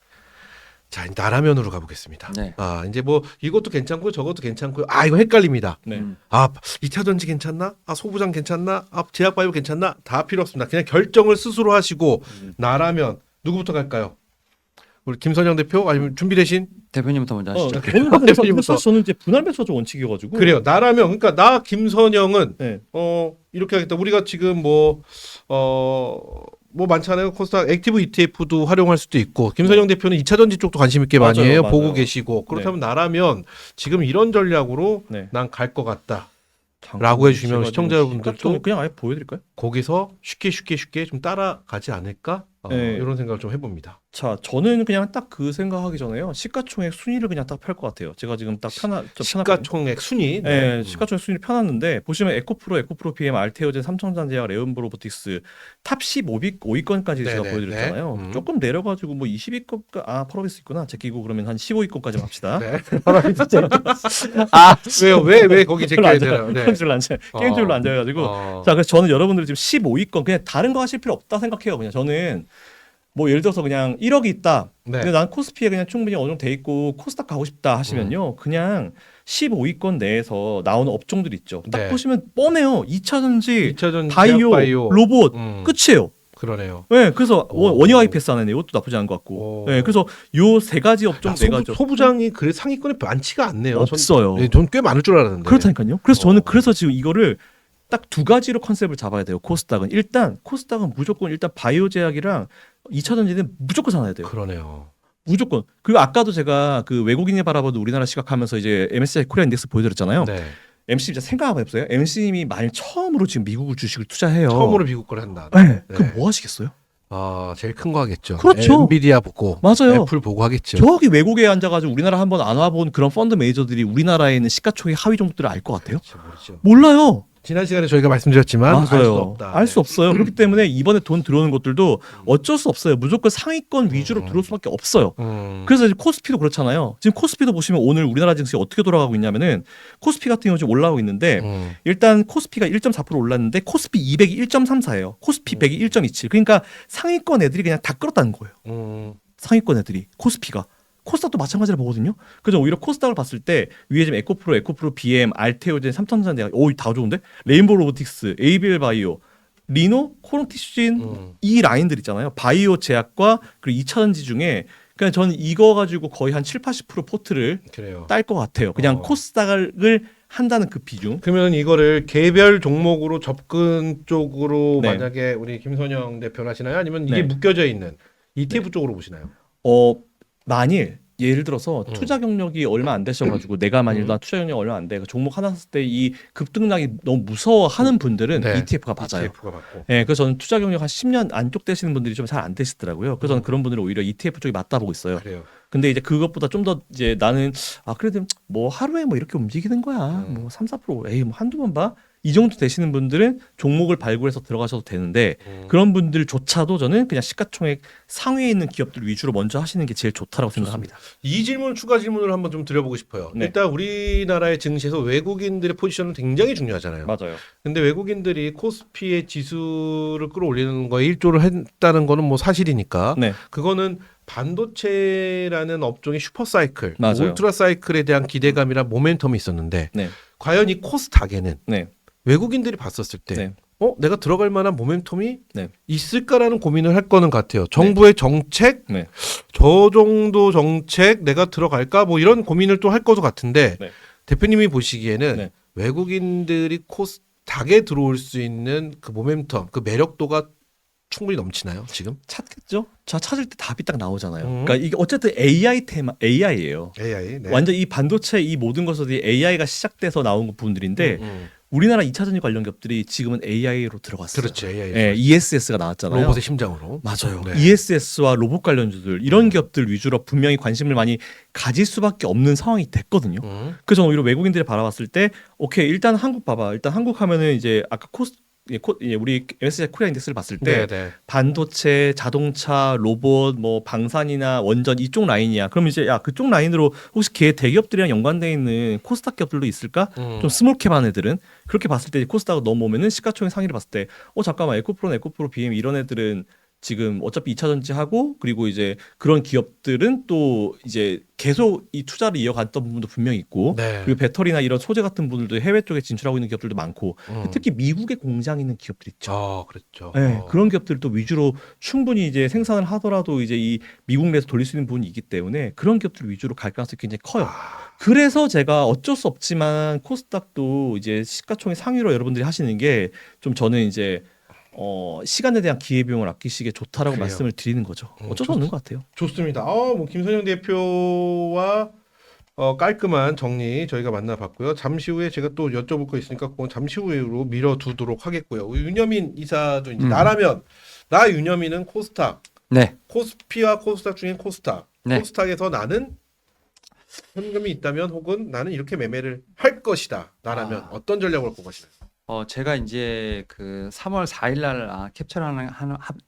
자, 나라면으로 가보겠습니다. 네. 이제 뭐 이것도 괜찮고 저것도 괜찮고요. 이거 헷갈립니다. 네. 2차 전지 괜찮나? 소부장 괜찮나? 제약바이오 괜찮나? 다 필요 없습니다. 그냥 결정을 스스로 하시고 나라면 누구부터 갈까요? 우리 김선영 대표 아니면 준비되신? 대표님부터 먼저 하시죠. 저는 근데 사실 저는 이제 분할 매수가 좀 원칙이어가지고. 그래요. 나라면 그러니까 나 김선영은 네. 이렇게 하겠다. 우리가 지금 뭐 많잖아요. 코스닥 액티브 ETF도 활용할 수도 있고 김선영 대표는 2차 전지 쪽도 관심 있게 많이 맞아요, 해요. 맞아요. 보고 계시고 그렇다면 나라면 지금 이런 전략으로 네. 난 갈 것 같다. 라고 해주시면 제가 시청자 지금 여러분들도 시각적으로 그냥 아예 보여드릴까요? 거기서 쉽게 좀 따라가지 않을까? 네. 이런 생각을 좀 해봅니다. 자, 저는 그냥 딱 그 생각하기 전에요. 시가총액 순위를 그냥 딱 펼 것 같아요. 제가 지금 딱 시가총액 순위. 네, 시가총액 순위 펴놨는데 보시면 에코프로 PM, 알테오젠, 삼성전자제약, 레온브로보틱스 탑 15위권까지 제가 네네, 보여드렸잖아요. 네. 조금 내려가지고 뭐 20위권, 펄어비스 있구나. 제끼고 그러면 한 15위권까지 갑시다. 네. 왜요? 왜 거기 제껴야 되나요? 네. 게임줄로 앉아요. 게임줄로 앉아가지고. 자, 그래서 저는 여러분들이 지금 15위권 그냥 다른 거 하실 필요 없다 생각해요. 그냥 저는 뭐 예를 들어서 그냥 1억이 있다. 네. 근데 난 코스피에 그냥 충분히 어느 정도 돼 있고 코스닥 가고 싶다 하시면요. 그냥 15위권 내에서 나오는 업종들 있죠. 딱 네. 보시면 뻔해요. 2차 전지, 2차 전지, 바이오, 로봇 끝이에요. 그래요. 네, 그래서 오. 원이와이 패스하는 이것도 나쁘지 않은 것 같고. 네, 그래서 요 세 가지 업종 네 가지 소부장이 그래 상위권에 많지가 않네요. 없어요. 전 꽤 많을 줄 알았는데. 그렇다니까요. 그래서 저는 그래서 지금 이거를 딱 두 가지로 컨셉을 잡아야 돼요. 코스닥은 일단 무조건 일단 바이오 제약이랑 2차 전지는 무조건 사놔야 돼요. 그러네요. 무조건. 그리고 아까도 제가 그 외국인이 바라보는 우리나라 시각하면서 이제 MSCI 코리아 인덱스 보여드렸잖아요. 네. MC 진짜 생각 한번 해보세요. MC님이 만일 처음으로 지금 미국 주식을 투자해요. 처음으로 미국 걸 한다. 네. 그럼 뭐 하시겠어요? 제일 큰 거 하겠죠. 그렇죠. 엔비디아 보고, 맞아요. 애플 보고 하겠죠. 저기 외국에 앉아가지고 우리나라 한번 안 와본 그런 펀드 매니저들이 우리나라에 있는 시가총액 하위 종목들을 알 것 같아요? 모르죠. 몰라요. 지난 시간에 저희가 말씀드렸지만 알 수 맞아요. 없다. 알 수 없어요. 그렇기 때문에 이번에 돈 들어오는 것들도 어쩔 수 없어요. 무조건 상위권 위주로 들어올 수밖에 없어요. 그래서 이제 코스피도 그렇잖아요. 지금 코스피도 보시면 오늘 우리나라 증시 어떻게 돌아가고 있냐면은 코스피 같은 경우 지금 올라오고 있는데 일단 코스피가 1.4% 올랐는데 코스피 200이 1.34예요. 코스피 100이 1.27. 그러니까 상위권 애들이 그냥 다 끌었다는 거예요. 상위권 애들이 코스피가. 코스닥도 마찬가지로 보거든요. 그래서 오히려 코스닥을 봤을 때 위에 지금 에코프로 BM, 알테오젠, 삼성전자, 다 좋은데 레인보우 로보틱스, ABL 바이오, 리노, 코론티슈진 이 라인들 있잖아요. 바이오 제약과 그리고 2차전지 중에 그냥 저는 이거 가지고 거의 한 7-80% 포트를 그래요. 딸 것 같아요. 그냥 코스닥을 한다는 그 비중. 그러면 이거를 개별 종목으로 접근 쪽으로 네. 만약에 우리 김선영 대표는 하시나요? 아니면 이게 네. 묶여져 있는 ETF 쪽으로 보시나요? 만일 예를 들어서 투자 경력이 얼마 안 되셔가지고 내가 만일 나 투자 경력이 얼마 안 돼, 종목 하나 샀을 때 이 급등락이 너무 무서워하는 분들은 네. ETF가 맞아요. ETF가 맞고. 네, 그래서 저는 투자 경력 한 10년 안쪽 되시는 분들이 좀 잘 안 되시더라고요. 그래서 저는 그런 분들은 오히려 ETF 쪽이 맞다 보고 있어요. 그래요. 근데 이제 그것보다 좀 더 이제 나는 그래도 뭐 하루에 뭐 이렇게 움직이는 거야. 뭐 3-4% 에이 뭐 한두 번 봐. 이 정도 되시는 분들은 종목을 발굴해서 들어가셔도 되는데 그런 분들조차도 저는 그냥 시가총액 상위에 있는 기업들 위주로 먼저 하시는 게 제일 좋다라고 생각합니다. 이 질문 추가 질문을 한번 좀 드려보고 싶어요. 네. 일단 우리나라의 증시에서 외국인들의 포지션은 굉장히 중요하잖아요. 맞아요. 근데 외국인들이 코스피의 지수를 끌어올리는 거에 일조를 했다는 거는 뭐 사실이니까 네. 그거는 반도체라는 업종의 슈퍼사이클, 맞아요. 울트라사이클에 대한 기대감이랑 모멘텀이 있었는데 네. 과연 이 코스닥에는 네. 외국인들이 봤었을 때 네. 내가 들어갈 만한 모멘텀이 네. 있을까라는 고민을 할 거는 같아요. 정부의 정책, 네. 저 정도 정책 내가 들어갈까 뭐 이런 고민을 또 할 것도 같은데 네. 대표님이 보시기에는 네. 외국인들이 코스닥에 들어올 수 있는 그 모멘텀, 그 매력도가 충분히 넘치나요 지금? 찾겠죠? 찾을 때 답이 딱 나오잖아요. 그러니까 이게 어쨌든 AI 테마, AI예요. AI. 네. 완전 이 반도체 이 모든 것들이 AI가 시작돼서 나온 부분들인데 우리나라 2차전지 관련 기업들이 지금은 AI로 들어갔어요. 그렇죠. AI. 예, ESS가 나왔잖아요. 로봇의 심장으로. 맞아요. 네. ESS와 로봇 관련주들 이런 기업들 위주로 분명히 관심을 많이 가질 수밖에 없는 상황이 됐거든요. 그래서 오히려 외국인들이 바라봤을 때 오케이 일단 한국 봐봐. 일단 한국 하면은 이제 아까 우리 MSCI 코리아 인덱스를 봤을 때 네. 반도체, 자동차, 로봇, 뭐 방산이나 원전 이쪽 라인이야. 그럼 이제 그쪽 라인으로 혹시 대기업들이랑 연관돼 있는 코스닥 기업들도 있을까? 좀 스몰캡한 애들은 그렇게 봤을 때 코스닥을 넘어오면은 시가총액 상위를 봤을 때 잠깐만 에코프로, BM 이런 애들은 지금 어차피 2차전지 하고 그리고 이제 그런 기업들은 또 이제 계속 이 투자를 이어갔던 부분도 분명히 있고 네. 그리고 배터리나 이런 소재 같은 부분들도 해외 쪽에 진출하고 있는 기업들도 많고 특히 미국에 공장 있는 기업들 있죠. 그렇죠. 네, 그런 기업들도 위주로 충분히 이제 생산을 하더라도 이제 이 미국 내에서 돌릴 수 있는 부분이 있기 때문에 그런 기업들 위주로 갈 가능성이 굉장히 커요. 그래서 제가 어쩔 수 없지만 코스닥도 이제 시가총액 상위로 여러분들이 하시는 게 좀 저는 이제 시간에 대한 기회비용을 아끼시기에 좋다라고 그래요. 말씀을 드리는 거죠. 어쩔 수 없는 것 같아요. 좋습니다. 뭐 김선영 대표와 깔끔한 정리 저희가 만나봤고요. 잠시 후에 제가 또 여쭤볼 거 있으니까 그건 잠시 후로 미뤄두도록 하겠고요. 우리 윤여민 이사도 이제 나라면 나 윤여민은 코스닥, 네. 코스피와 코스닥 중엔 코스닥, 네. 코스닥에서 나는 현금이 있다면 혹은 나는 이렇게 매매를 할 것이다. 나라면 어떤 전략을 갖고 가시나요? 제가 이제 그 3월 4일 날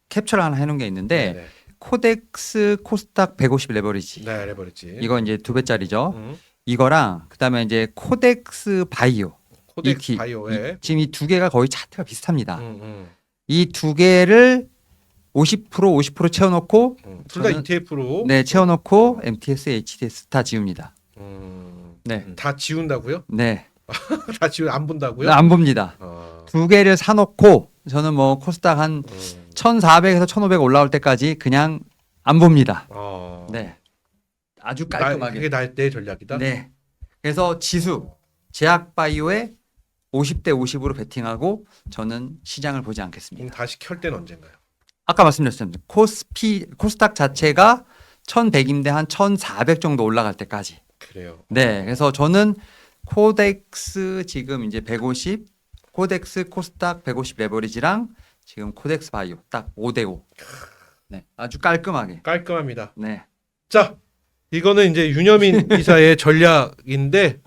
캡처를 하나 해놓은 게 있는데 네. 코덱스 코스닥 150 레버리지. 네, 레버리지. 이거 이제 2배짜리죠. 이거랑 그다음에 이제 코덱스 바이오. 코덱스 이 바이오에 지금 이 두 개가 거의 차트가 비슷합니다. 음. 이 두 개를 50% 채워놓고 둘 다 저는- ETF로 네 채워놓고 MTS, HTS 다 지웁니다. 네, 다 지운다고요? 네, 다 지우 안 본다고요? 안 봅니다. 두 개를 사놓고 저는 뭐 코스닥 한 1,400에서 1,500 올라올 때까지 그냥 안 봅니다. 네, 아주 깔끔하게. 그게 내 전략이다. 네, 그래서 지수 제약바이오에 50대 50으로 베팅하고 저는 시장을 보지 않겠습니다. 다시 켤 때는 언젠가요? 아까 말씀드렸습니다. 코스닥 자체가 1,100인데 한 1,400 정도 올라갈 때까지. 그래요. 네, 그래서 저는 코덱스 지금 이제 150, 코덱스 코스닥 150 레버리지랑 지금 코덱스 바이오 딱 5대5. 네, 아주 깔끔하게. 깔끔합니다. 네, 자, 이거는 이제 윤여민 이사의 전략인데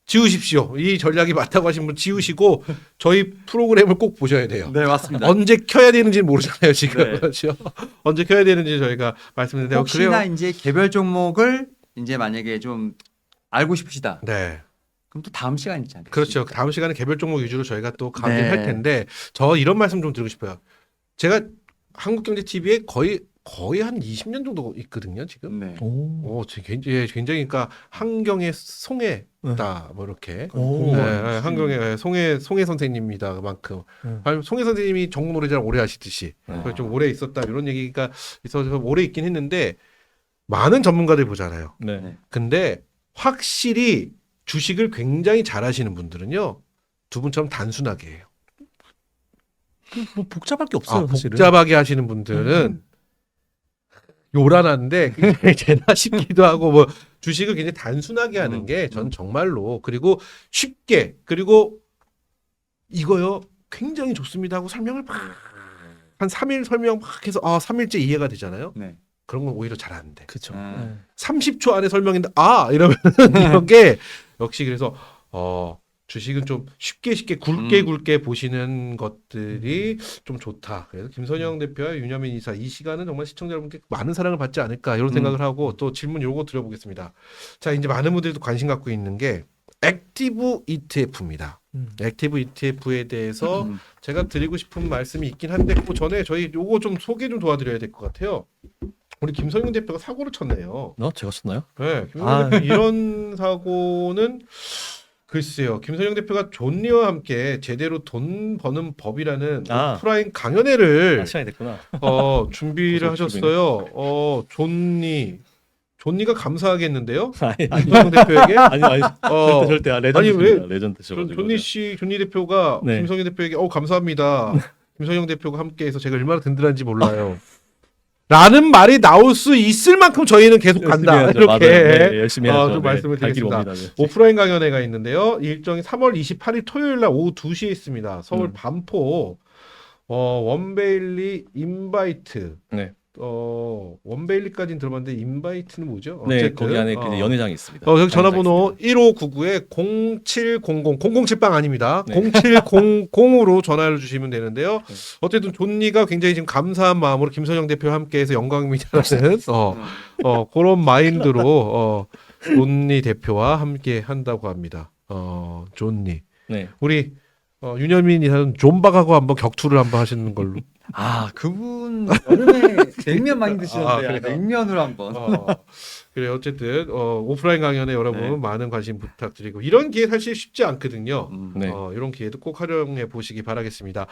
지우십시오. 이 전략이 맞다고 하신 분 지우시고 저희 프로그램을 꼭 보셔야 돼요. 네 맞습니다. 언제 켜야 되는지 모르잖아요 지금. 네. 그렇죠? 언제 켜야 되는지 저희가 말씀드렸는데 혹시나 그래요. 이제 개별 종목을 이제 만약에 좀 알고 싶으시다. 네, 그럼 또 다음 시간 있지 않겠습니까? 그렇죠. 다음 시간에 개별 종목 위주로 저희가 또 강의를 네. 할 텐데 저 이런 말씀 좀 드리고 싶어요. 제가 한국경제TV에 거의 거의 한 20년 정도 있거든요, 지금. 네. 오. 굉장히 그러니까 한경의 송해다 뭐 이렇게. 오. 한경의 송해 선생님입니다. 그만큼. 송해 선생님이 전국 노래자랑 오래 하시듯이 네. 좀 오래 있었다 이런 얘기가 있어서 오래 있긴 했는데 많은 전문가들 보잖아요. 네. 근데 확실히 주식을 굉장히 잘하시는 분들은요 두 분처럼 단순하게 해요. 뭐 복잡할 게 없어요, 사실은. 복잡하게 하시는 분들은 요란한데 굉장히 되나 싶기도 하고 뭐 주식을 굉장히 단순하게 하는 게 전 정말로 그리고 쉽게 그리고 이거요 굉장히 좋습니다 하고 설명을 막 한 3일 설명 막 해서 3일째 이해가 되잖아요. 네. 그런 건 오히려 잘 안 돼. 그렇죠. 30초 안에 설명인데 이러면 이런 게 역시 그래서 주식은 좀 쉽게 굵게 보시는 것들이 좀 좋다. 그래서 김선영 대표와 윤여민 이사 이 시간은 정말 시청자 여러분께 많은 사랑을 받지 않을까 이런 생각을 하고 또 질문 요거 드려보겠습니다. 자 이제 많은 분들도 관심 갖고 있는 게 액티브 ETF입니다. 액티브 ETF에 대해서 제가 드리고 싶은 말씀이 있긴 한데 그 전에 저희 요거 좀 소개 좀 도와드려야 될 것 같아요. 우리 김선영 대표가 사고를 쳤네요. 제가 썼나요? 네, 김선영 대표 이런 사고는 글쎄요. 김선영 대표가 존리와 함께 제대로 돈 버는 법이라는 오프라인 강연회를 시간이 됐구나. 준비를 하셨어요. 존리가 감사하겠는데요. 아니. 김선영 대표에게 아니. 절대 레전드입니다. 왜? 레전드셔가지고. 존리 대표가 네. 김선영 대표에게 감사합니다. 김선영 대표가 함께해서 제가 얼마나 든든한지 몰라요. 라는 말이 나올 수 있을 만큼 저희는 계속 간다. 해야죠. 이렇게 네, 열심히 해야죠. 좀 말씀을 갈 길 드리겠습니다. 옵니다. 네. 오프라인 강연회가 있는데요. 일정이 3월 28일 토요일 날 오후 2시에 있습니다. 서울 반포 원베일리 인바이트. 네. 원베일리까지는 들어봤는데 인바이트는 뭐죠? 네, 어쨌든, 거기 안에 그냥 연회장이 있습니다. 여기 전화번호 1599-0700 007빵 아닙니다. 네. 0700으로 전화를 주시면 되는데요. 어쨌든 존니가 굉장히 지금 감사한 마음으로 김선영 대표와 함께해서 영광입니다라는 그런 마인드로 존니 대표와 함께 한다고 합니다. 존니. 네. 우리 윤여민 이사는 존박하고 한번 격투를 한번 하시는 걸로. 그분 여름에 냉면 많이 드시는데 그래요? 냉면으로 한번. 그래 어쨌든 오프라인 강연에 여러분 네. 많은 관심 부탁드리고 이런 기회 사실 쉽지 않거든요. 네. 이런 기회도 꼭 활용해 보시기 바라겠습니다.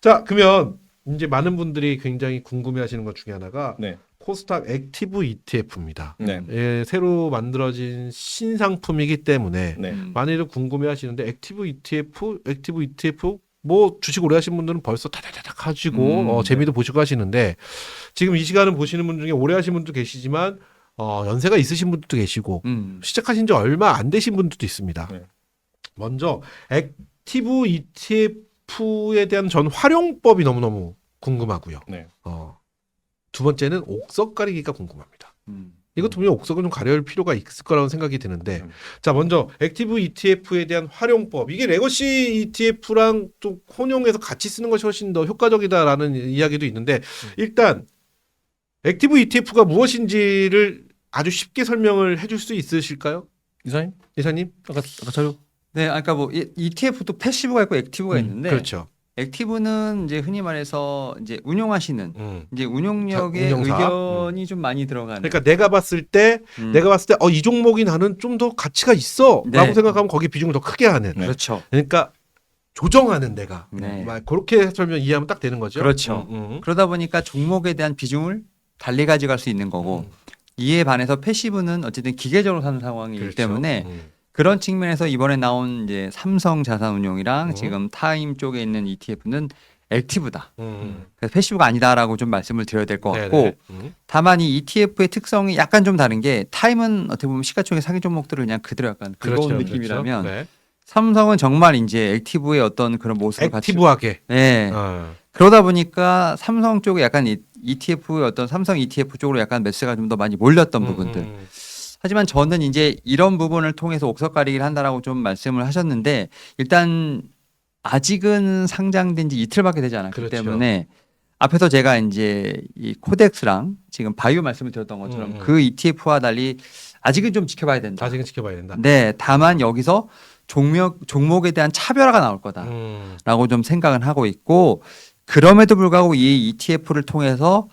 자 그러면 이제 많은 분들이 굉장히 궁금해하시는 것 중에 하나가 네. 코스닥 액티브 ETF입니다. 네. 새로 만들어진 신상품이기 때문에 네. 많이들 궁금해하시는데 액티브 ETF 뭐 주식 오래 하신 분들은 벌써 타다다닥 하시고 재미도 보시고 하시는데 지금 이 시간을 보시는 분 중에 오래 하신 분도 계시지만 연세가 있으신 분들도 계시고 시작하신 지 얼마 안 되신 분들도 있습니다. 네. 먼저 액티브 ETF에 대한 전 활용법이 너무너무 궁금하고요. 네. 두 번째는 옥석 가리기가 궁금합니다. 이것도 분명 옥석을 좀 가려울 필요가 있을 거라고 생각이 드는데 자 먼저 액티브 ETF에 대한 활용법 이게 레거시 ETF랑 좀 혼용해서 같이 쓰는 것이 훨씬 더 효과적이다라는 이야기도 있는데 일단 액티브 ETF가 무엇인지를 아주 쉽게 설명을 해줄 수 있으실까요? 이사님? 아까 자료. 네, 아까 뭐 ETF도 패시브가 있고 액티브가 있는데 그렇죠. 액티브는 이제 흔히 말해서 이제 운용하시는 이제 운용력의 운용사. 의견이 좀 많이 들어가는. 그러니까 내가 봤을 때 이 종목이 나는 좀 더 가치가 있어라고 네. 생각하면 거기 비중을 더 크게 하는. 네. 그렇죠. 그러니까 조정하는 내가 네. 막 그렇게 설명 이해하면 딱 되는 거죠. 그렇죠. 그러다 보니까 종목에 대한 비중을 달리 가져갈 수 있는 거고 이에 반해서 패시브는 어쨌든 기계적으로 사는 상황이기 그렇죠. 때문에 그런 측면에서 이번에 나온 이제 삼성 자산운용이랑 지금 타임 쪽에 있는 ETF는 액티브다. 그래서 패시브가 아니다라고 좀 말씀을 드려야 될 것 같고 다만 이 ETF의 특성이 약간 좀 다른 게 타임은 어떻게 보면 시가총액 상위 종목들을 그냥 그대로 약간 긁어온 느낌이라면 네. 삼성은 정말 이제 액티브의 어떤 그런 모습을 액티브하게. 네. 그러다 보니까 삼성 쪽에 약간 ETF의 어떤 삼성 ETF 쪽으로 약간 매수가 좀 더 많이 몰렸던 부분들. 하지만 저는 이제 이런 부분을 통해서 옥석 가리기를 한다라고 좀 말씀을 하셨는데 일단 아직은 상장된 지 이틀밖에 되지 않았기 그렇죠. 때문에 앞에서 제가 이제 이 코덱스랑 지금 바이오 말씀을 드렸던 것처럼 그 ETF와 달리 아직은 좀 지켜봐야 된다. 아직은 지켜봐야 된다. 네, 다만 여기서 종목에 대한 차별화가 나올 거다라고 좀 생각은 하고 있고 그럼에도 불구하고 이 ETF를 통해서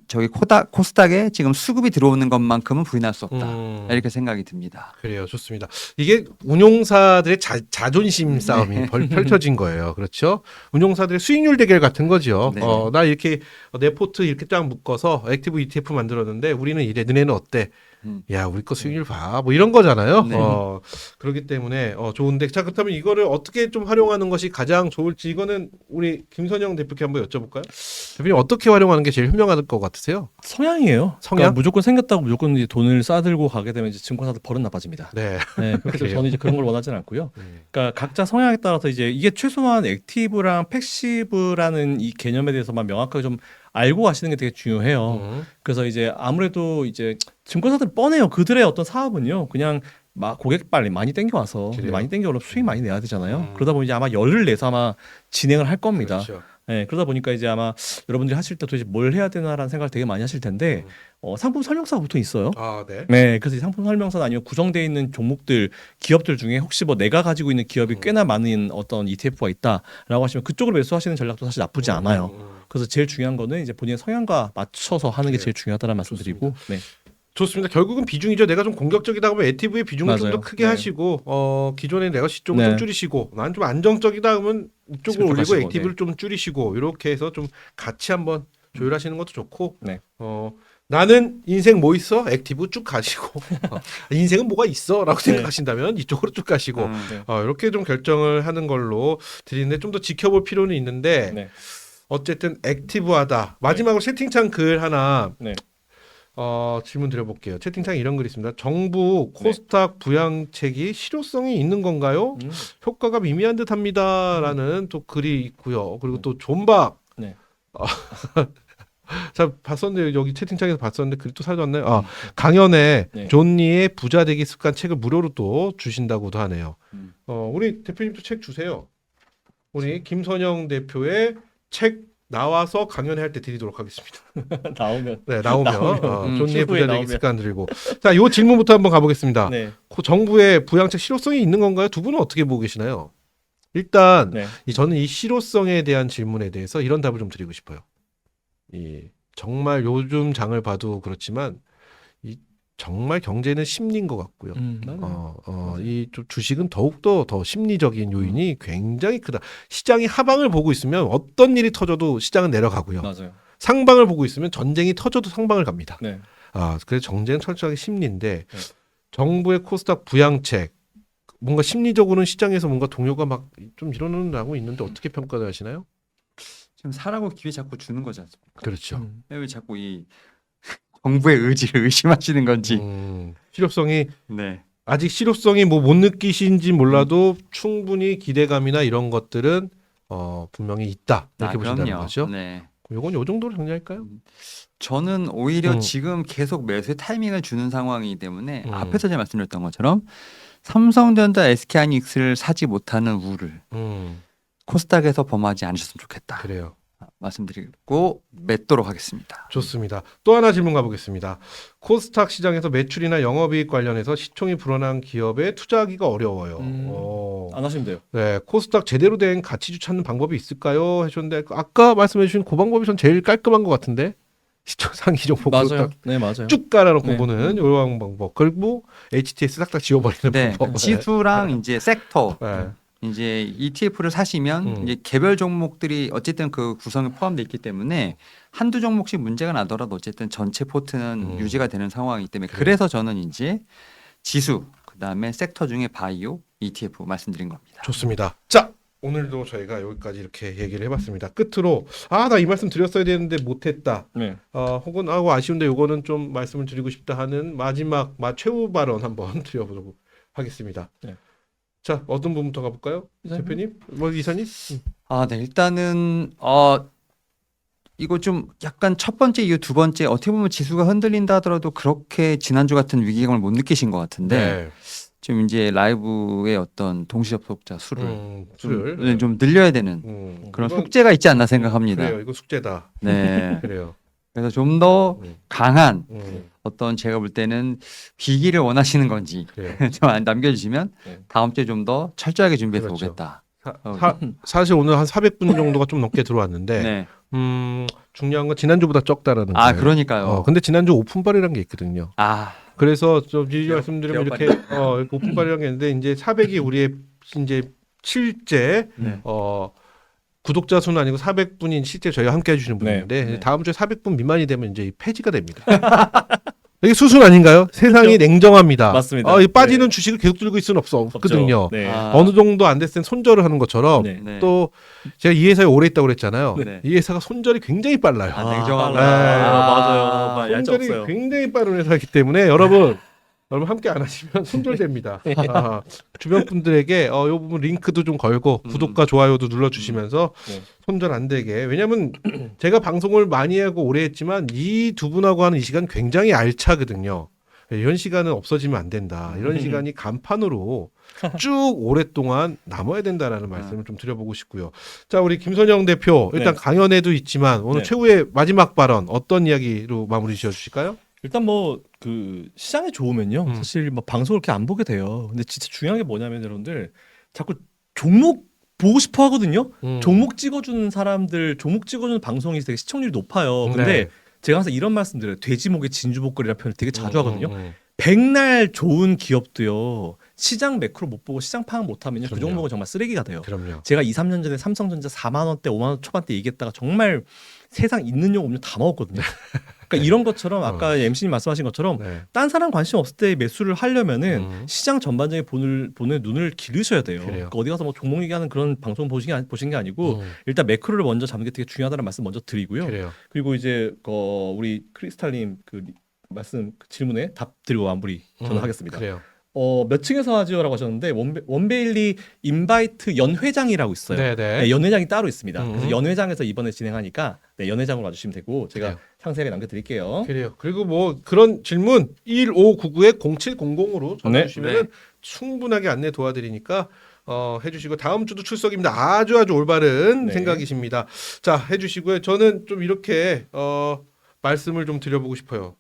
저기 코스닥에 지금 수급이 들어오는 것만큼은 부인할 수 없다. 이렇게 생각이 듭니다. 그래요. 좋습니다. 이게 운용사들의 자존심 싸움이 펼쳐진 거예요. 그렇죠? 운용사들의 수익률 대결 같은 거죠. 네. 나 이렇게 내 포트 이렇게 쫙 묶어서 액티브 ETF 만들었는데 우리는 이래, 너네는 어때? 야, 우리 거 수익률 봐. 뭐 이런 거잖아요. 네. 그렇기 때문에 좋은데 자, 그렇다면 이거를 어떻게 좀 활용하는 것이 가장 좋을지 이거는 우리 김선영 대표께 한번 여쭤볼까요? 대표님 어떻게 활용하는 게 제일 현명할 것 같으세요? 성향이에요. 성향? 그러니까 무조건 생겼다고 무조건 이제 돈을 싸들고 가게 되면 이제 증권사들 버릇 나빠집니다. 네. 네, 그래서 그래요. 저는 이제 그런 걸 원하지는 않고요. 그러니까 각자 성향에 따라서 이제 이게 최소한 액티브랑 패시브라는 이 개념에 대해서만 명확하게 좀 알고 가시는 게 되게 중요해요. 그래서 이제 아무래도 이제 증권사들 뻔해요. 그들의 어떤 사업은요, 그냥 막 고객 빨리 많이 땡겨와서 근데 그래요. 많이 땡겨오면 수익 많이 내야 되잖아요. 그러다 보면 이제 아마 열을 내서 아마 진행을 할 겁니다. 그렇죠. 네, 그러다 보니까 이제 아마 여러분들이 하실 때 도대체 뭘 해야 되나라는 생각을 되게 많이 하실 텐데 상품 설명서가 보통 있어요. 아, 네. 네, 그래서 이 상품 설명서나 아니면 구성되어 있는 종목들, 기업들 중에 혹시 뭐 내가 가지고 있는 기업이 꽤나 많은 어떤 ETF가 있다라고 하시면 그쪽으로 매수하시는 전략도 사실 나쁘지 않아요. 그래서 제일 중요한 거는 이제 본인의 성향과 맞춰서 하는 게 제일 중요하다는 말씀드리고, 네. 좋습니다. 결국은 비중이죠. 내가 좀 공격적이다 보면 액티브의 비중을 좀 더 맞아요. 크게 네. 하시고 기존의 레거시 쪽을 네. 좀 줄이시고 난 좀 안정적이다 그러면 이쪽을 이쪽으로 올리고 가시고, 액티브를 좀 줄이시고 이렇게 해서 좀 같이 한번 조율하시는 것도 좋고 네. 나는 인생 뭐 있어? 액티브 쭉 가시고 인생은 뭐가 있어? 라고 생각하신다면 이쪽으로 쭉 가시고 네. 이렇게 좀 결정을 하는 걸로 드리는데 좀 더 지켜볼 필요는 있는데 네. 어쨌든 액티브하다. 마지막으로 채팅창 글 하나 네. 질문 드려볼게요. 채팅창에 이런 글이 있습니다. 정부 코스닥 부양책이 실효성이 있는 건가요? 효과가 미미한 듯합니다라는 또 글이 있고요. 그리고 또 존박. 네. 자, 봤었는데 여기 채팅창에서 봤었는데 글이 또 사라졌네요. 강연에 네. 존니의 부자 되기 습관 책을 무료로 또 주신다고도 하네요. 우리 대표님도 책 주세요. 우리 김선영 대표의 책 나와서 강연할 때 드리도록 하겠습니다. 나오면. 네, 나오면 존니의 최후에 부자 되기 나오면. 습관 드리고. 자, 요 질문부터 한번 가보겠습니다. 네. 정부의 부양책 실효성이 있는 건가요? 두 분은 어떻게 보고 계시나요? 일단 네. 저는 이 실효성에 대한 질문에 대해서 이런 답을 좀 드리고 싶어요. 정말 요즘 장을 봐도 그렇지만 정말 경제는 심리인 것 같고요. 이 주식은 더욱더 더 심리적인 요인이 굉장히 크다. 시장이 하방을 보고 있으면 어떤 일이 터져도 시장은 내려가고요. 맞아요. 상방을 보고 있으면 전쟁이 터져도 상방을 갑니다. 네. 그래서 정쟁은 철저하게 심리인데 정부의 코스닥 부양책 뭔가 심리적으로는 시장에서 뭔가 동요가 막 좀 일어나고 있는데 어떻게 평가를 하시나요? 지금 사라고 기회 자꾸 주는 거지 않습니까? 그렇죠. 왜 자꾸 이 정부의 의지를 의심하시는 건지. 실효성이 네. 아직 실효성이 뭐 못 느끼신지 몰라도 충분히 기대감이나 이런 것들은 분명히 있다 이렇게 보신다는 그럼요. 거죠. 네. 요건 요 정도로 정리할까요? 저는 오히려 지금 계속 매수의 타이밍을 주는 상황이기 때문에 음. 앞에서 제가 말씀드렸던 것처럼 삼성전자, SK하이닉스를 사지 못하는 우를 코스닥에서 범하지 않으셨으면 좋겠다. 그래요. 말씀드리고 맺도록 하겠습니다. 좋습니다. 또 하나 질문 가보겠습니다. 코스닥 시장에서 매출이나 영업이익 관련해서 시총이 불어난 기업에 투자하기가 어려워요. 안 하시면 돼요. 네, 코스닥 제대로 된 가치주 찾는 방법이 있을까요? 하셨는데 아까 말씀해주신 그 방법이 전 제일 깔끔한 것 같은데 시총 상위 종목 맞아요. 네, 맞아요. 쭉 깔아놓고 네. 보는 요런 방법. 그리고 HTS 싹싹 지워버리는 네, 방법. 지수랑 이제 섹터, 네. 이제 ETF를 사시면 이제 개별 종목들이 어쨌든 그 구성에 포함되어 있기 때문에 한두 종목씩 문제가 나더라도 어쨌든 전체 포트는 유지가 되는 상황이기 때문에 그래서 저는 이제 지수 그다음에 섹터 중에 바이오 ETF 말씀드린 겁니다. 좋습니다. 자, 오늘도 저희가 여기까지 이렇게 얘기를 해봤습니다. 끝으로 나 이 말씀 드렸어야 되는데 못했다. 네. 혹은 아쉬운데 요거는 좀 말씀을 드리고 싶다 하는 마지막 최후 발언 한번 드려보도록 하겠습니다. 네. 자, 어떤 부분부터 가볼까요? 이사님? 대표님? 이사님? 네, 일단은 이거 좀 약간 첫 번째 이유 두 번째 어떻게 보면 지수가 흔들린다 하더라도 그렇게 지난주 같은 위기감을 못 느끼신 것 같은데 지금 이제 라이브의 어떤 동시 접속자 수를 좀 늘려야 되는 그런 숙제가 있지 않나 생각합니다. 그래요. 이거 숙제다. 네. 그래요. 그래서 좀 더 강한 음, 어떤 제가 볼 때는 비기를 원하시는 건지 그래요. 좀 남겨주시면 네. 다음 주에 좀 더 철저하게 준비해서 그렇죠. 오겠다. 사실 오늘 한 400분 정도가 좀 넘게 들어왔는데 네. 중요한 건 지난주보다 적다라는 아 거예요. 그러니까요. 근데 지난주 오픈발이라는 게 있거든요. 아 그래서 좀 미리 말씀드리면 제어 이렇게 이렇게 오픈발이라는 게 있는데 이제 400이 우리의 이제 실제 네. 구독자 수는 아니고 400분인 실제 저희와 함께 해주시는 분인데 네. 다음 주에 400분 미만이 되면 이제 폐지가 됩니다. 이게 수순 아닌가요? 세상이 냉정합니다. 맞습니다. 이 빠지는 주식을 계속 들고 있을 수는 없거든요. 네. 아. 어느 정도 안 됐을 땐 손절을 하는 것처럼 네. 네. 또 제가 이 회사에 오래 있다고 그랬잖아요. 네. 이 회사가 손절이 굉장히 빨라요. 아, 냉정하구나. 맞아요. 손절이 얄짤없어요. 굉장히 빠른 회사이기 때문에 여러분 함께 안 하시면 손절됩니다. 주변 분들에게 이 부분 링크도 좀 걸고 구독과 좋아요도 눌러주시면서 네. 손절 안 되게. 왜냐면 제가 방송을 많이 하고 오래 했지만 이 두 분하고 하는 이 시간 굉장히 알차거든요. 이런 시간은 없어지면 안 된다. 이런 시간이 간판으로 쭉 오랫동안 남아야 된다라는 말씀을 좀 드려보고 싶고요. 자, 우리 김선영 대표 일단 네. 강연회도 있지만 오늘 네. 최후의 마지막 발언 어떤 이야기로 마무리 지어주실까요? 일단 뭐 그 시장이 좋으면요 사실 뭐 방송을 이렇게 안 보게 돼요. 근데 진짜 중요한 게 뭐냐면 여러분들 자꾸 종목 보고 싶어 하거든요. 종목 찍어주는 사람들, 종목 찍어주는 방송이 되게 시청률이 높아요. 근데 네. 제가 항상 이런 말씀드려요. 돼지목의 진주복걸이라는 표현을 되게 자주 하거든요. 백날 좋은 기업도요. 시장 매크로 못 보고 시장 파악 못 하면요. 그 그럼요. 종목은 정말 쓰레기가 돼요. 그럼요. 제가 2, 3년 전에 삼성전자 4만 원대, 5만 원 초반대 얘기했다가 정말 세상 있는 용 없는 다 먹었거든요. 그러니까 이런 것처럼 아까 MC님 말씀하신 것처럼 네. 딴 사람 관심 없을 때 매수를 하려면은 시장 전반적인 보는 눈을 기르셔야 돼요. 그래요. 그러니까 어디 가서 뭐 종목 얘기하는 그런 방송 보신 게 아니고 일단 매크로를 먼저 잡는 게 되게 중요하다는 말씀 먼저 드리고요. 그래요. 그리고 이제 우리 크리스탈님 그 말씀 그 질문에 답 드리고 마무리 저는 하겠습니다. 그래요. 몇 층에서 하지요라고 하셨는데 원베일리 인바이트 연회장이라고 있어요. 네네. 네, 연회장이 따로 있습니다. 음. 그래서 연회장에서 이번에 진행하니까 네, 연회장으로 와주시면 되고 제가 그래요. 상세하게 남겨드릴게요. 그래요. 그리고 뭐 그런 질문 1599-0700으로 전화 주시면 네. 충분하게 안내 도와드리니까 해주시고 다음 주도 출석입니다. 아주 올바른 네. 생각이십니다. 자, 해주시고요. 저는 좀 이렇게 말씀을 좀 드려보고 싶어요.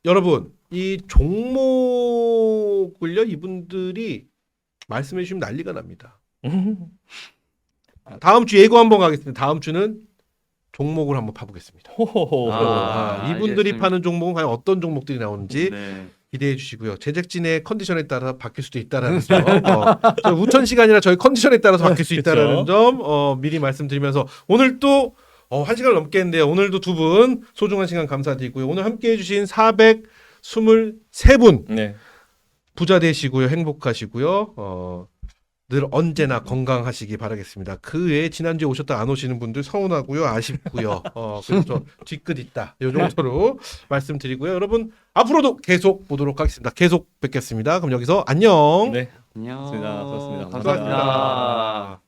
여러분 이 종목을요 이분들이 말씀해 주시면 난리가 납니다. 다음 주 예고 한번 가겠습니다. 다음 주는 종목을 한번 파보겠습니다. 호호호. 이분들이 알겠습니다. 파는 종목은 과연 어떤 종목들이 나오는지 네. 기대해 주시고요. 제작진의 컨디션에 따라 바뀔 수도 있다라는 점, 저 우천 시간이라 저희 컨디션에 따라서 바뀔 수 있다라는 점 미리 말씀드리면서 오늘 또 1시간을 넘게 했는데요. 오늘도 두 분 소중한 시간 감사드리고요. 오늘 함께해 주신 423분 네. 부자 되시고요. 행복하시고요. 늘 언제나 건강하시기 바라겠습니다. 그 외에 지난주에 오셨다 안 오시는 분들 서운하고요. 아쉽고요. 그래서 저 뒤끝 있다. 이 정도로 말씀드리고요. 여러분 앞으로도 계속 보도록 하겠습니다. 계속 뵙겠습니다. 그럼 여기서 안녕. 네. 안녕. 수고하셨습니다. 감사합니다. 수고하셨습니다.